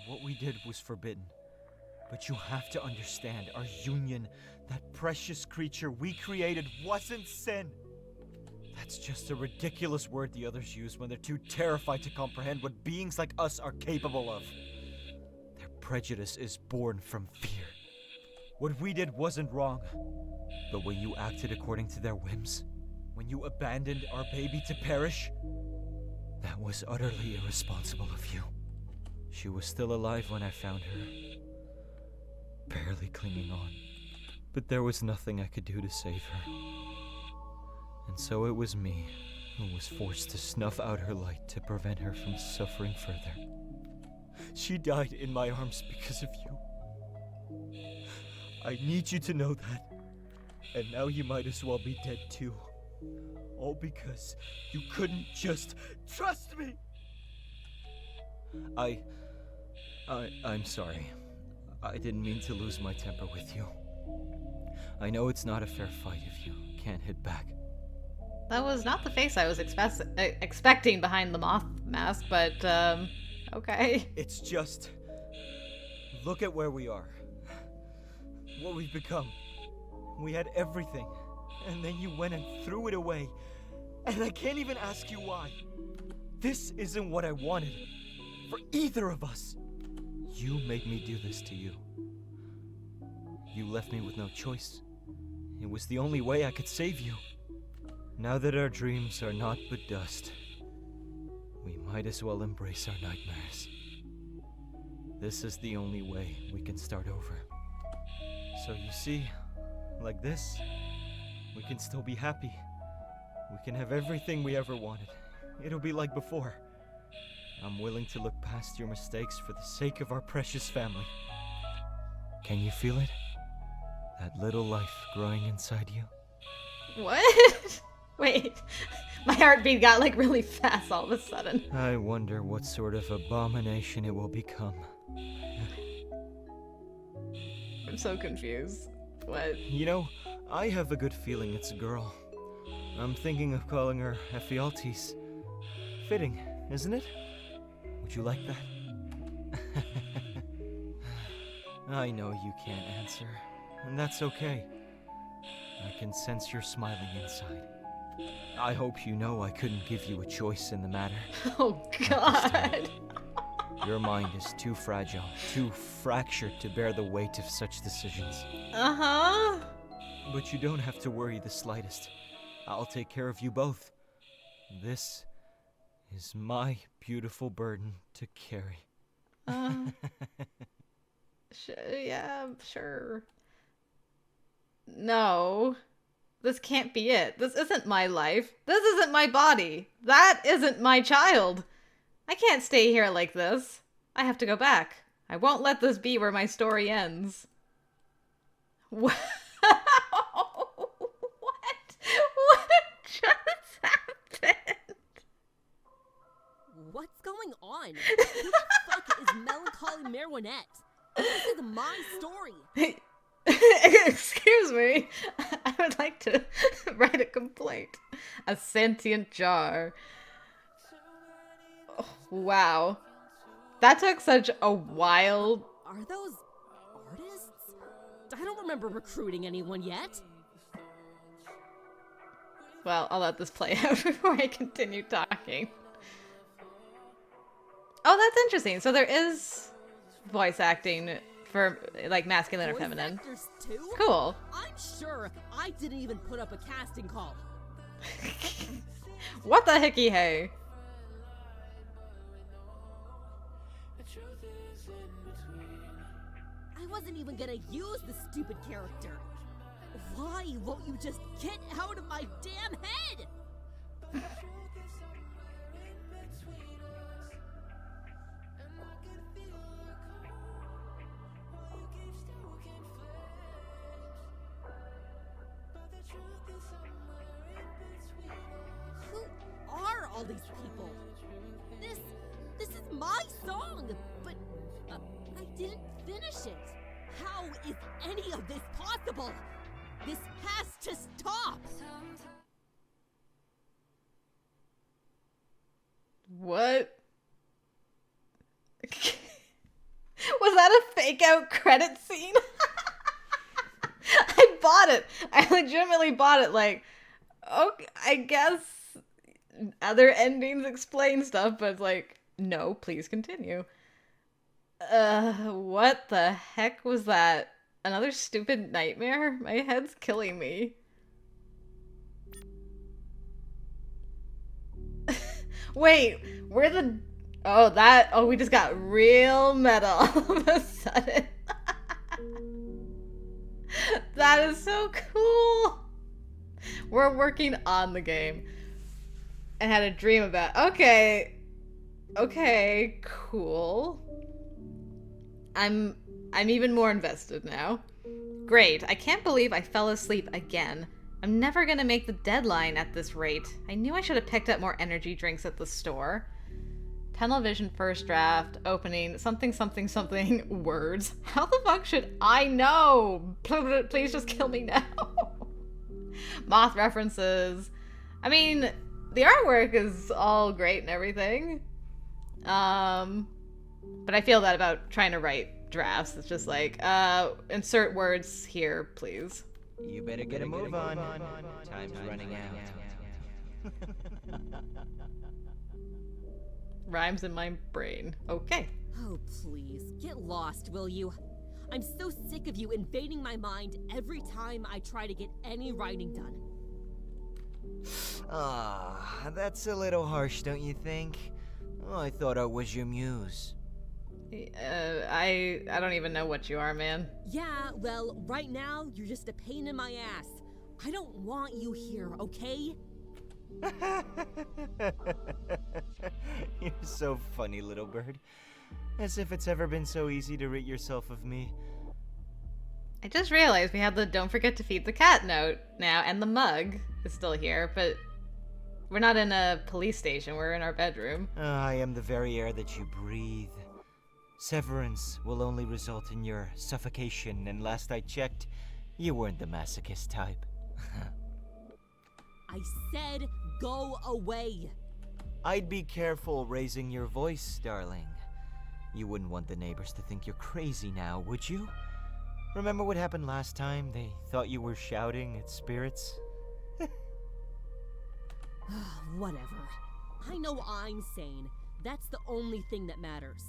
What we did was forbidden. But you have to understand, our union, that precious creature we created, wasn't sin. That's just a ridiculous word the others use when they're too terrified to comprehend what beings like us are capable of. Their prejudice is born from fear. What we did wasn't wrong. But when you acted according to their whims, when you abandoned our baby to perish, that was utterly irresponsible of you. She was still alive when I found her. Barely clinging on. But there was nothing I could do to save her. And so it was me who was forced to snuff out her light to prevent her from suffering further. She died in my arms because of you. I need you to know that. And now you might as well be dead too. All because you couldn't just trust me! I'm sorry. I didn't mean to lose my temper with you. I know it's not a fair fight if you can't hit back. That was not the face I was expecting behind the moth mask, but, okay. It's just... Look at where we are. What we've become. We had everything. And then you went and threw it away. And I can't even ask you why. This isn't what I wanted. For either of us. You made me do this to you. You left me with no choice. It was the only way I could save you. Now that our dreams are naught but dust, we might as well embrace our nightmares. This is the only way we can start over. So you see, like this, we can still be happy. We can have everything we ever wanted. It'll be like before. I'm willing to look past your mistakes for the sake of our precious family. Can you feel it? That little life growing inside you? What? Wait, my heartbeat got like really fast all of a sudden. I wonder what sort of abomination it will become. I'm so confused. What? You know, I have a good feeling it's a girl. I'm thinking of calling her Ephialtes. Fitting, isn't it? Would you like that? I know you can't answer, and that's okay. I can sense you're smiling inside. I hope you know I couldn't give you a choice in the matter. Oh, God. Your mind is too fragile, too fractured to bear the weight of such decisions. Uh-huh. But you don't have to worry the slightest. I'll take care of you both. This is my beautiful burden to carry. Yeah, sure. No. This can't be it. This isn't my life. This isn't my body. That isn't my child. I can't stay here like this. I have to go back. I won't let this be where my story ends. What? What just happened? What's going on? Who the fuck is Melancholy Marionette? This is my story. Excuse me. I would like to write a complaint. A sentient jar. Oh, wow. That took such a wild... Are those artists? I don't remember recruiting anyone yet. Well, I'll let this play out before I continue talking. Oh, that's interesting. So there is voice acting for, like, masculine or Voice feminine. actors too? Cool. I'm sure I didn't even put up a casting call. What the hickey hey? I wasn't even gonna use the stupid character. Why won't you just get out of my damn head? Who are all these people? This is my song, but I didn't finish it. How is any of this possible? This has to stop! What? Was that a fake out credit scene? I bought it. I legitimately bought it. Like, okay, I guess other endings explain stuff, but it's like, no, please continue. What the heck was that? Another stupid nightmare? My head's killing me. Wait, where the... Oh, we just got real meta all of a sudden. That is so cool. We're working on the game. And had a dream about... Okay, cool. I'm even more invested now. Great, I can't believe I fell asleep again. I'm never gonna make the deadline at this rate. I knew I should have picked up more energy drinks at the store. Tunnel vision first draft, opening, something, words. How the fuck should I know? Please just kill me now. Moth references. I mean, the artwork is all great and everything. But I feel that about trying to write drafts. It's just like, insert words here, please. You better get a move on. Time's running out. Rhymes in my brain. Okay. Oh, please, get lost, will you? I'm so sick of you invading my mind every time I try to get any writing done. Ah, that's a little harsh, don't you think? Oh, I thought I was your muse. I don't even know what you are, man. Yeah, well, right now, you're just a pain in my ass. I don't want you here, okay? You're so funny, little bird. As if it's ever been so easy to rid yourself of me. I just realized we have the don't forget to feed the cat note now, and the mug is still here, but we're not in a police station, we're in our bedroom. I am the very air that you breathe. Severance will only result in your suffocation, and last I checked, you weren't the masochist type. I said go away. I'd be careful raising your voice, darling. You wouldn't want the neighbors to think you're crazy now, would you? Remember what happened last time? They thought you were shouting at spirits? Whatever. I know I'm sane. That's the only thing that matters.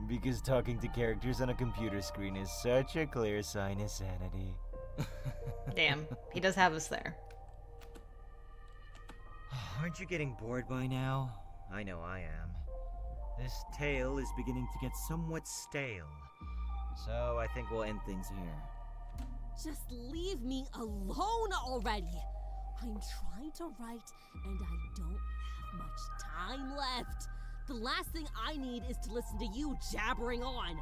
Because talking to characters on a computer screen is such a clear sign of sanity. Damn, he does have us there. Aren't you getting bored by now? I know I am. This tale is beginning to get somewhat stale. So I think we'll end things here. Just leave me alone already. I'm trying to write and I don't have much time left. The last thing I need is to listen to you jabbering on.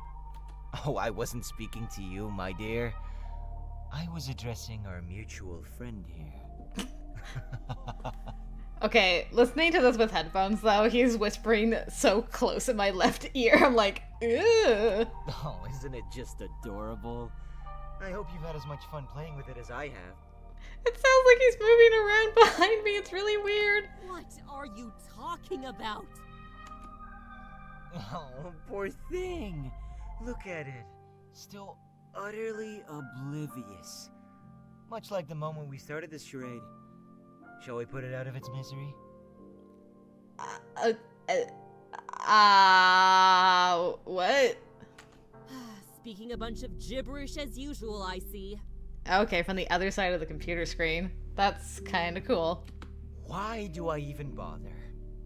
Oh, I wasn't speaking to you, my dear. I was addressing our mutual friend here. Okay, listening to this with headphones though, he's whispering so close in my left ear. I'm like, ew. Oh, isn't it just adorable? I hope you've had as much fun playing with it as I have. It sounds like he's moving around behind me. It's really weird. What are you talking about? Oh, poor thing. Look at it. Still utterly oblivious. Much like the moment we started this charade. Shall we put it out of its misery? What? Speaking a bunch of gibberish as usual, I see. Okay, from the other side of the computer screen. That's kind of cool. Why do I even bother?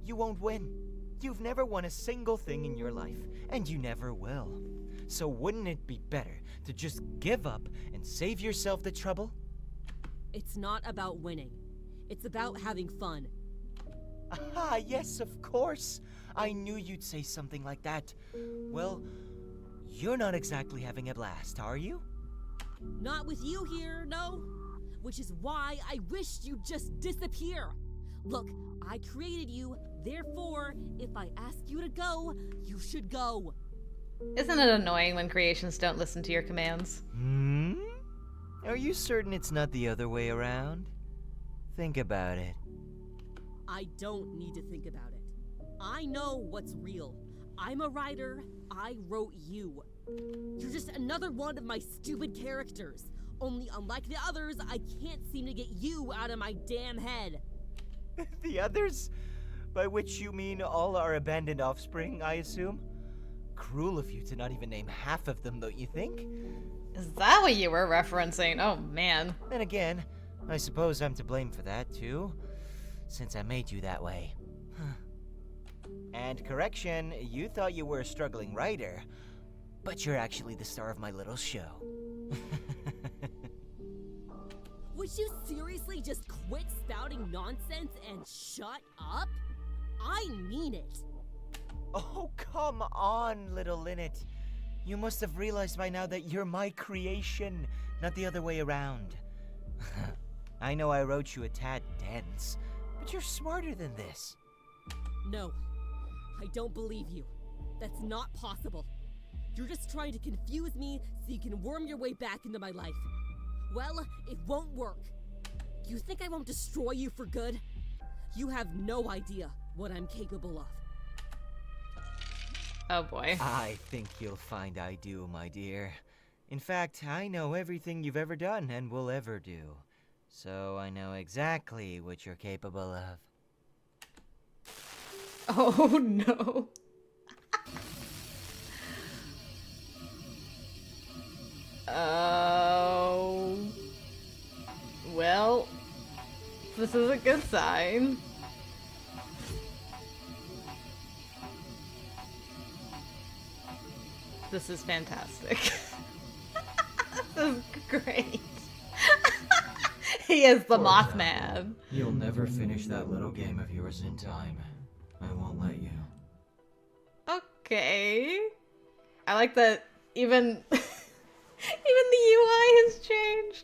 You won't win. You've never won a single thing in your life, and you never will. So wouldn't it be better to just give up and save yourself the trouble? It's not about winning. It's about having fun. Ah, yes, of course. I knew you'd say something like that. Well, you're not exactly having a blast, are you? Not with you here, no. Which is why I wished you'd just disappear. Look, I created you, therefore, if I ask you to go, you should go. Isn't it annoying when creations don't listen to your commands? Are you certain it's not the other way around? Think about it. I don't need to think about it. I know what's real. I'm a writer. I wrote you. You're just another one of my stupid characters. Only unlike the others, I can't seem to get you out of my damn head. The others? By which you mean all our abandoned offspring, I assume? Cruel of you to not even name half of them, don't you think? Is that what you were referencing? Oh, man. Then again, I suppose I'm to blame for that, too, since I made you that way. And correction, you thought you were a struggling writer, but you're actually the star of my little show. Would you seriously just quit spouting nonsense and shut up? I mean it. Oh, come on, little Linnet. You must have realized by now that you're my creation, not the other way around. I know I wrote you a tad dense, but you're smarter than this. No, I don't believe you. That's not possible. You're just trying to confuse me so you can worm your way back into my life. Well, it won't work. You think I won't destroy you for good? You have no idea what I'm capable of. Oh, boy. I think you'll find I do, my dear. In fact, I know everything you've ever done and will ever do. So I know exactly what you're capable of. Oh, no. Oh. Well, this is a good sign. This is fantastic. This is great. He is the Mothman. You'll never finish that little game of yours in time. I won't let you. Okay. I like that even even the UI has changed.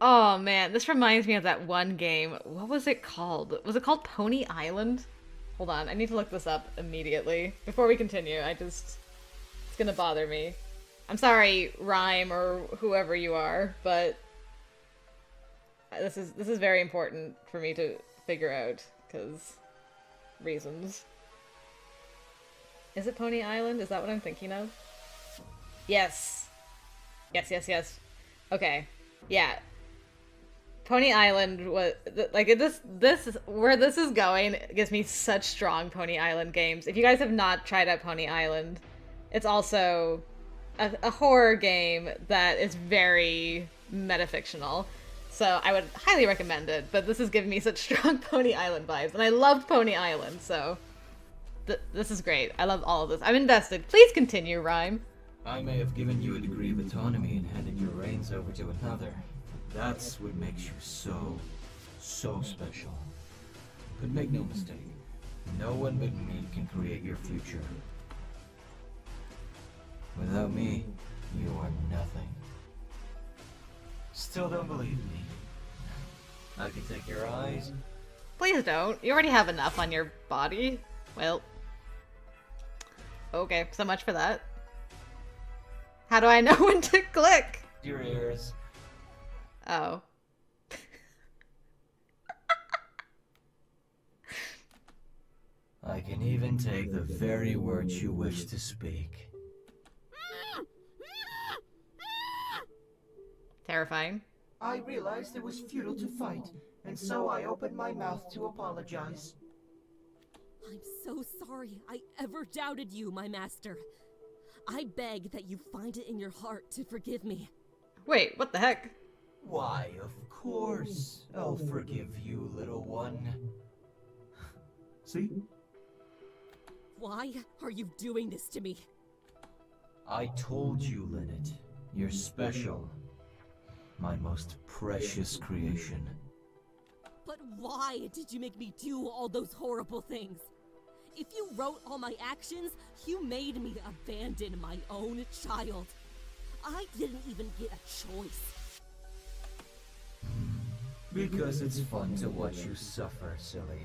Oh man, this reminds me of that one game. What was it called? Was it called Pony Island? Hold on, I need to look this up immediately. Before we continue, it's gonna bother me. I'm sorry, Rhyme or whoever you are, but this is very important for me to figure out, because reasons. Is it Pony Island? Is that what I'm thinking of? Yes. Yes. Okay. Yeah. Pony Island was like this where this is going gives me such strong Pony Island games. If you guys have not tried out Pony Island, it's also a horror game that is very metafictional. So I would highly recommend it, but this is giving me such strong Pony Island vibes, and I loved Pony Island, so this is great. I love all of this. I'm invested. Please continue, Rhyme. I may have given you a degree of autonomy and handed your reins over to another. That's what makes you so special. But make no mistake, no one but me can create your future. Without me, you are nothing. Still don't believe me? I can take your eyes. Please don't. You already have enough on your body. Well. Okay, so much for that. How do I know when to click? Your ears. Oh. I can even take the very words you wish to speak. Terrifying. I realized it was futile to fight, and so I opened my mouth to apologize. I'm so sorry I ever doubted you, my master. I beg that you find it in your heart to forgive me. Wait, what the heck? Why, of course. I'll forgive you, little one. See? Why are you doing this to me? I told you, Linnet. You're special. My most precious creation. But why did you make me do all those horrible things? If you wrote all my actions, you made me abandon my own child. I didn't even get a choice. Because it's fun to watch you suffer, silly.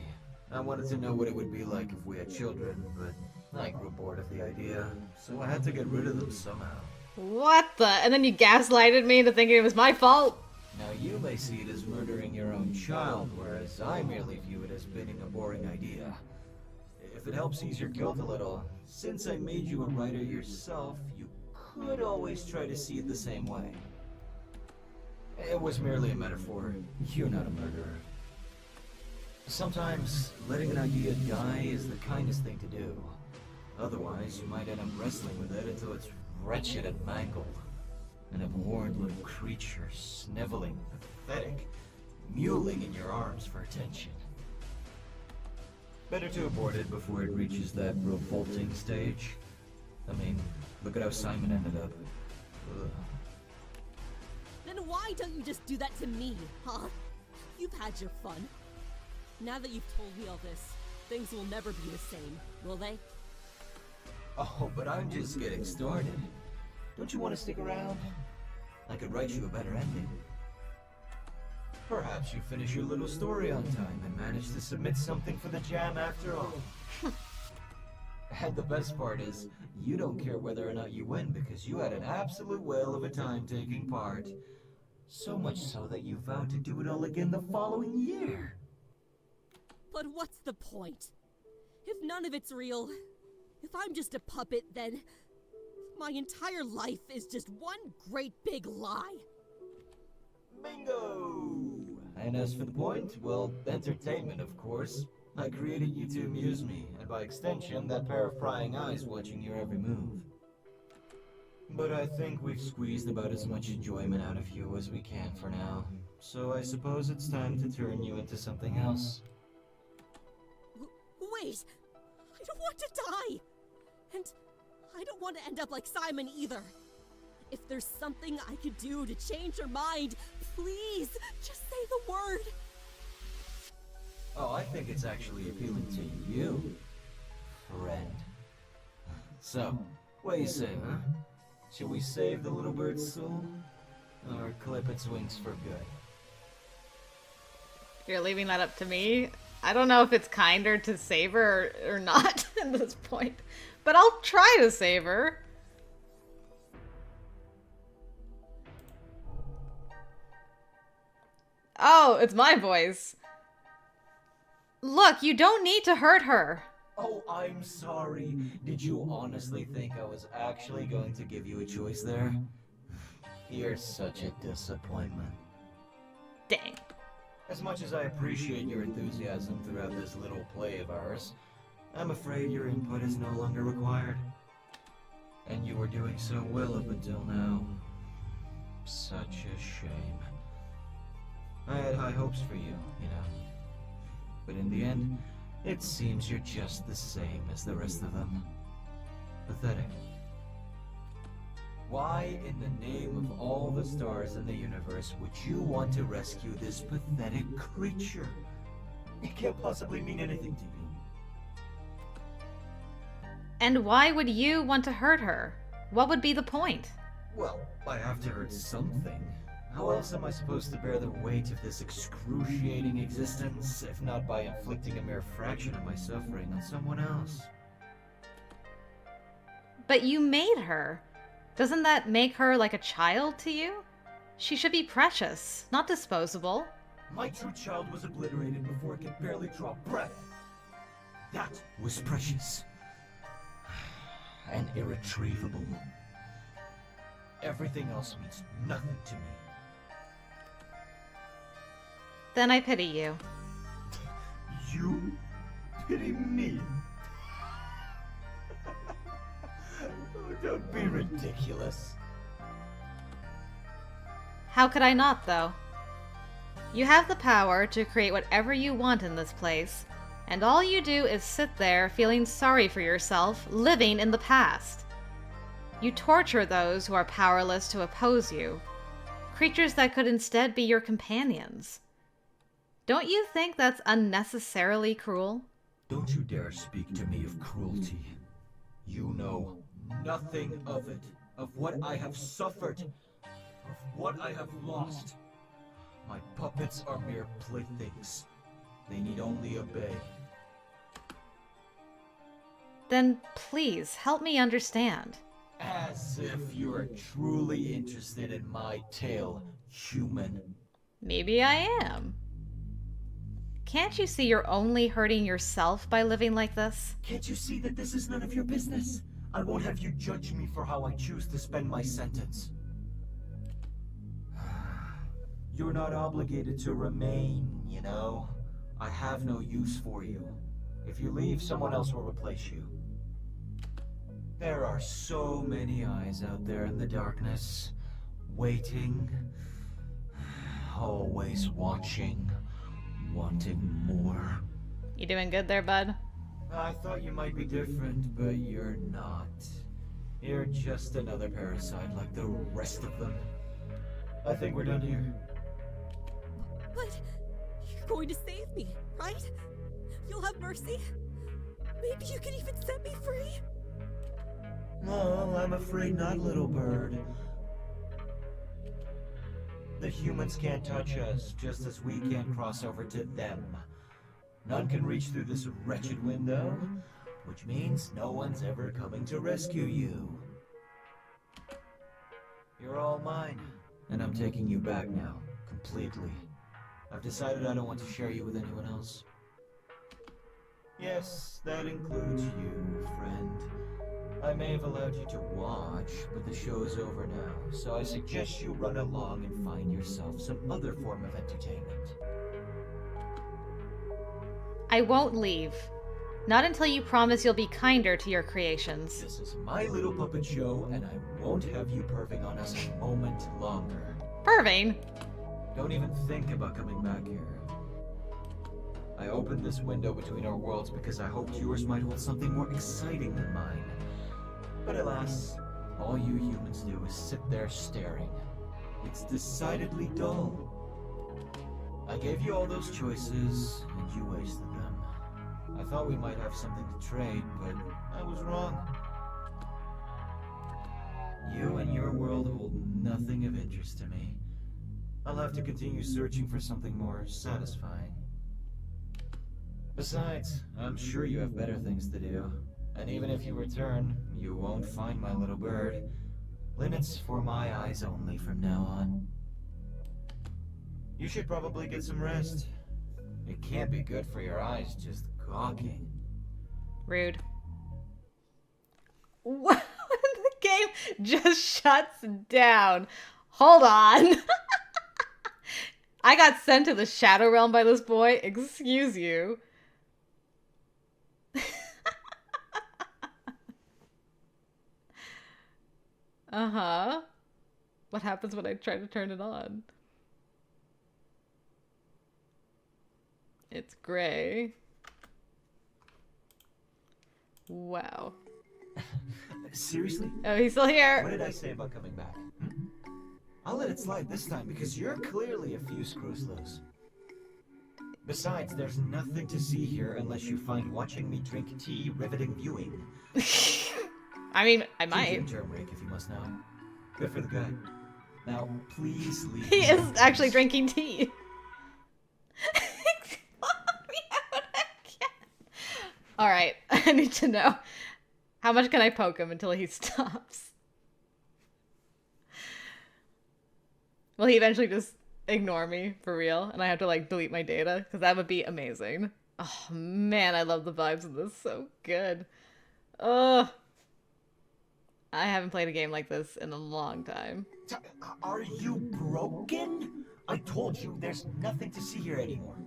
I wanted to know what it would be like if we had children, but I grew bored of the idea, so I had to get rid of them somehow. What the? And then you gaslighted me into thinking it was my fault? Now you may see it as murdering your own child, whereas I merely view it as being a boring idea. If it helps ease your guilt a little, since I made you a writer yourself, you could always try to see it the same way. It was merely a metaphor. You're not a murderer. Sometimes, letting an idea die is the kindest thing to do. Otherwise, you might end up wrestling with it until it's wretched and mangled. An abhorrent little creature, sniveling, pathetic, mewling in your arms for attention. Better to abort it before it reaches that revolting stage. I mean, look at how Simon ended up. Ugh. Then why don't you just do that to me, huh? You've had your fun. Now that you've told me all this, things will never be the same, will they? Oh, but I'm just getting started. Don't you want to stick around? I could write you a better ending. Perhaps you finish your little story on time and manage to submit something for the jam after all. And the best part is, you don't care whether or not you win because you had an absolute whale of a time taking part. So much so that you vowed to do it all again the following year. But what's the point? If none of it's real, if I'm just a puppet, then my entire life is just one great big lie. Bingo! And as for the point, well, entertainment, of course. I created you to amuse me, and by extension, that pair of prying eyes watching your every move. But I think we've squeezed about as much enjoyment out of you as we can for now. So I suppose it's time to turn you into something else. Wait! I don't want to die! And I don't want to end up like Simon either. If there's something I could do to change your mind, please, just say the word. Oh, I think it's actually appealing to you, friend. So, what do you say, huh? Should we save the little bird's soul? Or clip its wings for good? You're leaving that up to me? I don't know if it's kinder to save her or not at this point. But I'll try to save her. Oh, it's my voice. Look, you don't need to hurt her. Oh, I'm sorry. Did you honestly think I was actually going to give you a choice there? You're such a disappointment. Dang. As much as I appreciate your enthusiasm throughout this little play of ours, I'm afraid your input is no longer required. And you were doing so well up until now. Such a shame. I had high hopes for you, you know. But in the end, it seems you're just the same as the rest of them. Pathetic. Why, in the name of all the stars in the universe, would you want to rescue this pathetic creature? It can't possibly mean anything to you. And why would you want to hurt her? What would be the point? Well, I have to hurt something. How else am I supposed to bear the weight of this excruciating existence, if not by inflicting a mere fraction of my suffering on someone else? But you made her. Doesn't that make her like a child to you? She should be precious, not disposable. My true child was obliterated before it could barely draw breath. That was precious. And irretrievable. Everything else means nothing to me. Then I pity you. You pity me? Oh, don't be ridiculous. How could I not, though? You have the power to create whatever you want in this place, and all you do is sit there feeling sorry for yourself, living in the past. You torture those who are powerless to oppose you, creatures that could instead be your companions. Don't you think that's unnecessarily cruel? Don't you dare speak to me of cruelty. You know nothing of it, of what I have suffered, of what I have lost. My puppets are mere playthings. They need only obey. Then please help me understand. As if you are truly interested in my tale, human. Maybe I am. Can't you see you're only hurting yourself by living like this? Can't you see that this is none of your business? I won't have you judge me for how I choose to spend my sentence. You're not obligated to remain, you know? I have no use for you. If you leave, someone else will replace you. There are so many eyes out there in the darkness, waiting, always watching, wanting more. You doing good there, bud? I thought you might be different, but you're not. You're just another parasite like the rest of them. I think we're done here. But you're going to save me, right? You'll have mercy? Maybe you can even set me free? No, I'm afraid not, little bird. The humans can't touch us, just as we can't cross over to them. None can reach through this wretched window, which means no one's ever coming to rescue you. You're all mine, and I'm taking you back now, completely. I've decided I don't want to share you with anyone else. Yes, that includes you, friend. I may have allowed you to watch, but the show is over now, so I suggest you run along and find yourself some other form of entertainment. I won't leave. Not until you promise you'll be kinder to your creations. This is my little puppet show, and I won't have you perving on us a moment longer. Perving? Don't even think about coming back here. I opened this window between our worlds because I hoped yours might hold something more exciting than mine. But alas, all you humans do is sit there staring. It's decidedly dull. I gave you all those choices, and you wasted them. I thought we might have something to trade, but I was wrong. You and your world hold nothing of interest to me. I'll have to continue searching for something more satisfying. Besides, I'm sure you have better things to do. And even if you return, you won't find my little bird. Linnet's for my eyes only from now on. You should probably get some rest. It can't be good for your eyes just gawking. Rude. What? The game just shuts down. Hold on. I got sent to the Shadow Realm by this boy. Excuse you. Uh-huh. What happens when I try to turn it on? It's gray. Wow. Seriously? Oh, he's still here. What did I say about coming back? I'll let it slide this time because you're clearly a few screws loose. Besides, there's nothing to see here unless you find watching me drink tea riveting viewing. I mean, I TJ might. turmeric, if you must know. Good for the gut. Now, please leave. He me is alone. actually drinking tea. Alright, I need to know. How much can I poke him until he stops? Will he eventually just ignore me for real? And I have to like delete my data? Because that would be amazing. Oh man, I love the vibes of this. So good. Ugh. I haven't played a game like this in a long time. Are you broken? I told you, there's nothing to see here anymore.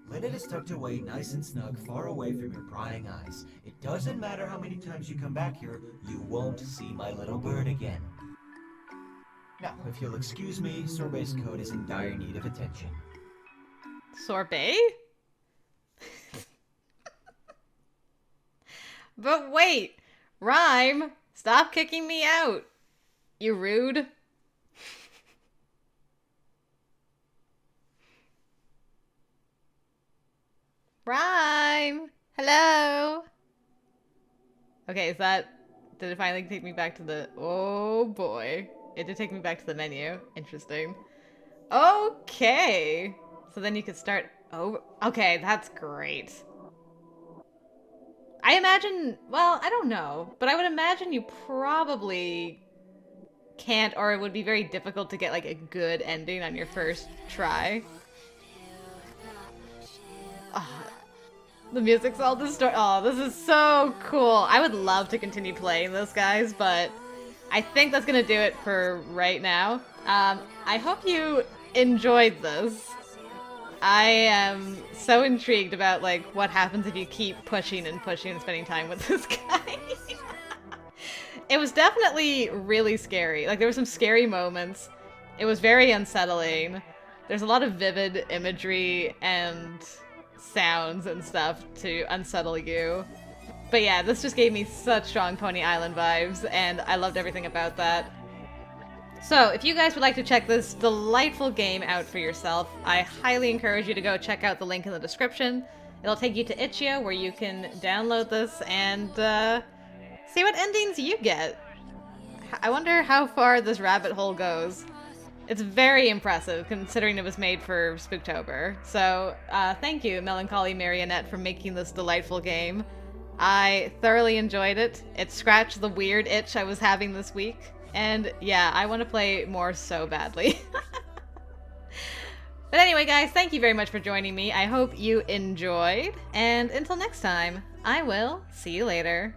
Linnet is tucked away nice and snug, far away from your prying eyes. It doesn't matter how many times you come back here, you won't see my little bird again. Now, if you'll excuse me, Sorbet's coat is in dire need of attention. Sorbet? But wait! Rhyme! Stop kicking me out! You rude. Rhyme! Hello! Okay, is that... Did it finally take me back to the... Oh boy. It did take me back to the menu. Interesting. Okay! So then you could start... Oh, okay, that's great. I imagine... Well, I don't know. But I would imagine you probably can't, or it would be very difficult to get like a good ending on your first try. Oh, the music's all distorted. Oh, this is so cool. I would love to continue playing this, guys, but I think that's gonna do it for right now. I hope you enjoyed this. I am so intrigued about like what happens if you keep pushing and pushing and spending time with this guy. It was definitely really scary. Like, there were some scary moments. It was very unsettling. There's a lot of vivid imagery and sounds and stuff to unsettle you. But yeah, this just gave me such strong Pony Island vibes, and I loved everything about that. So, if you guys would like to check this delightful game out for yourself, I highly encourage you to go check out the link in the description. It'll take you to Itch.io, where you can download this and, see what endings you get. I wonder how far this rabbit hole goes. It's very impressive, considering it was made for Spooktober. So, thank you, Melancholy Marionette, for making this delightful game. I thoroughly enjoyed it. It scratched the weird itch I was having this week. And yeah, I want to play more so badly. But anyway, guys, thank you very much for joining me. I hope you enjoyed. And until next time, I will see you later.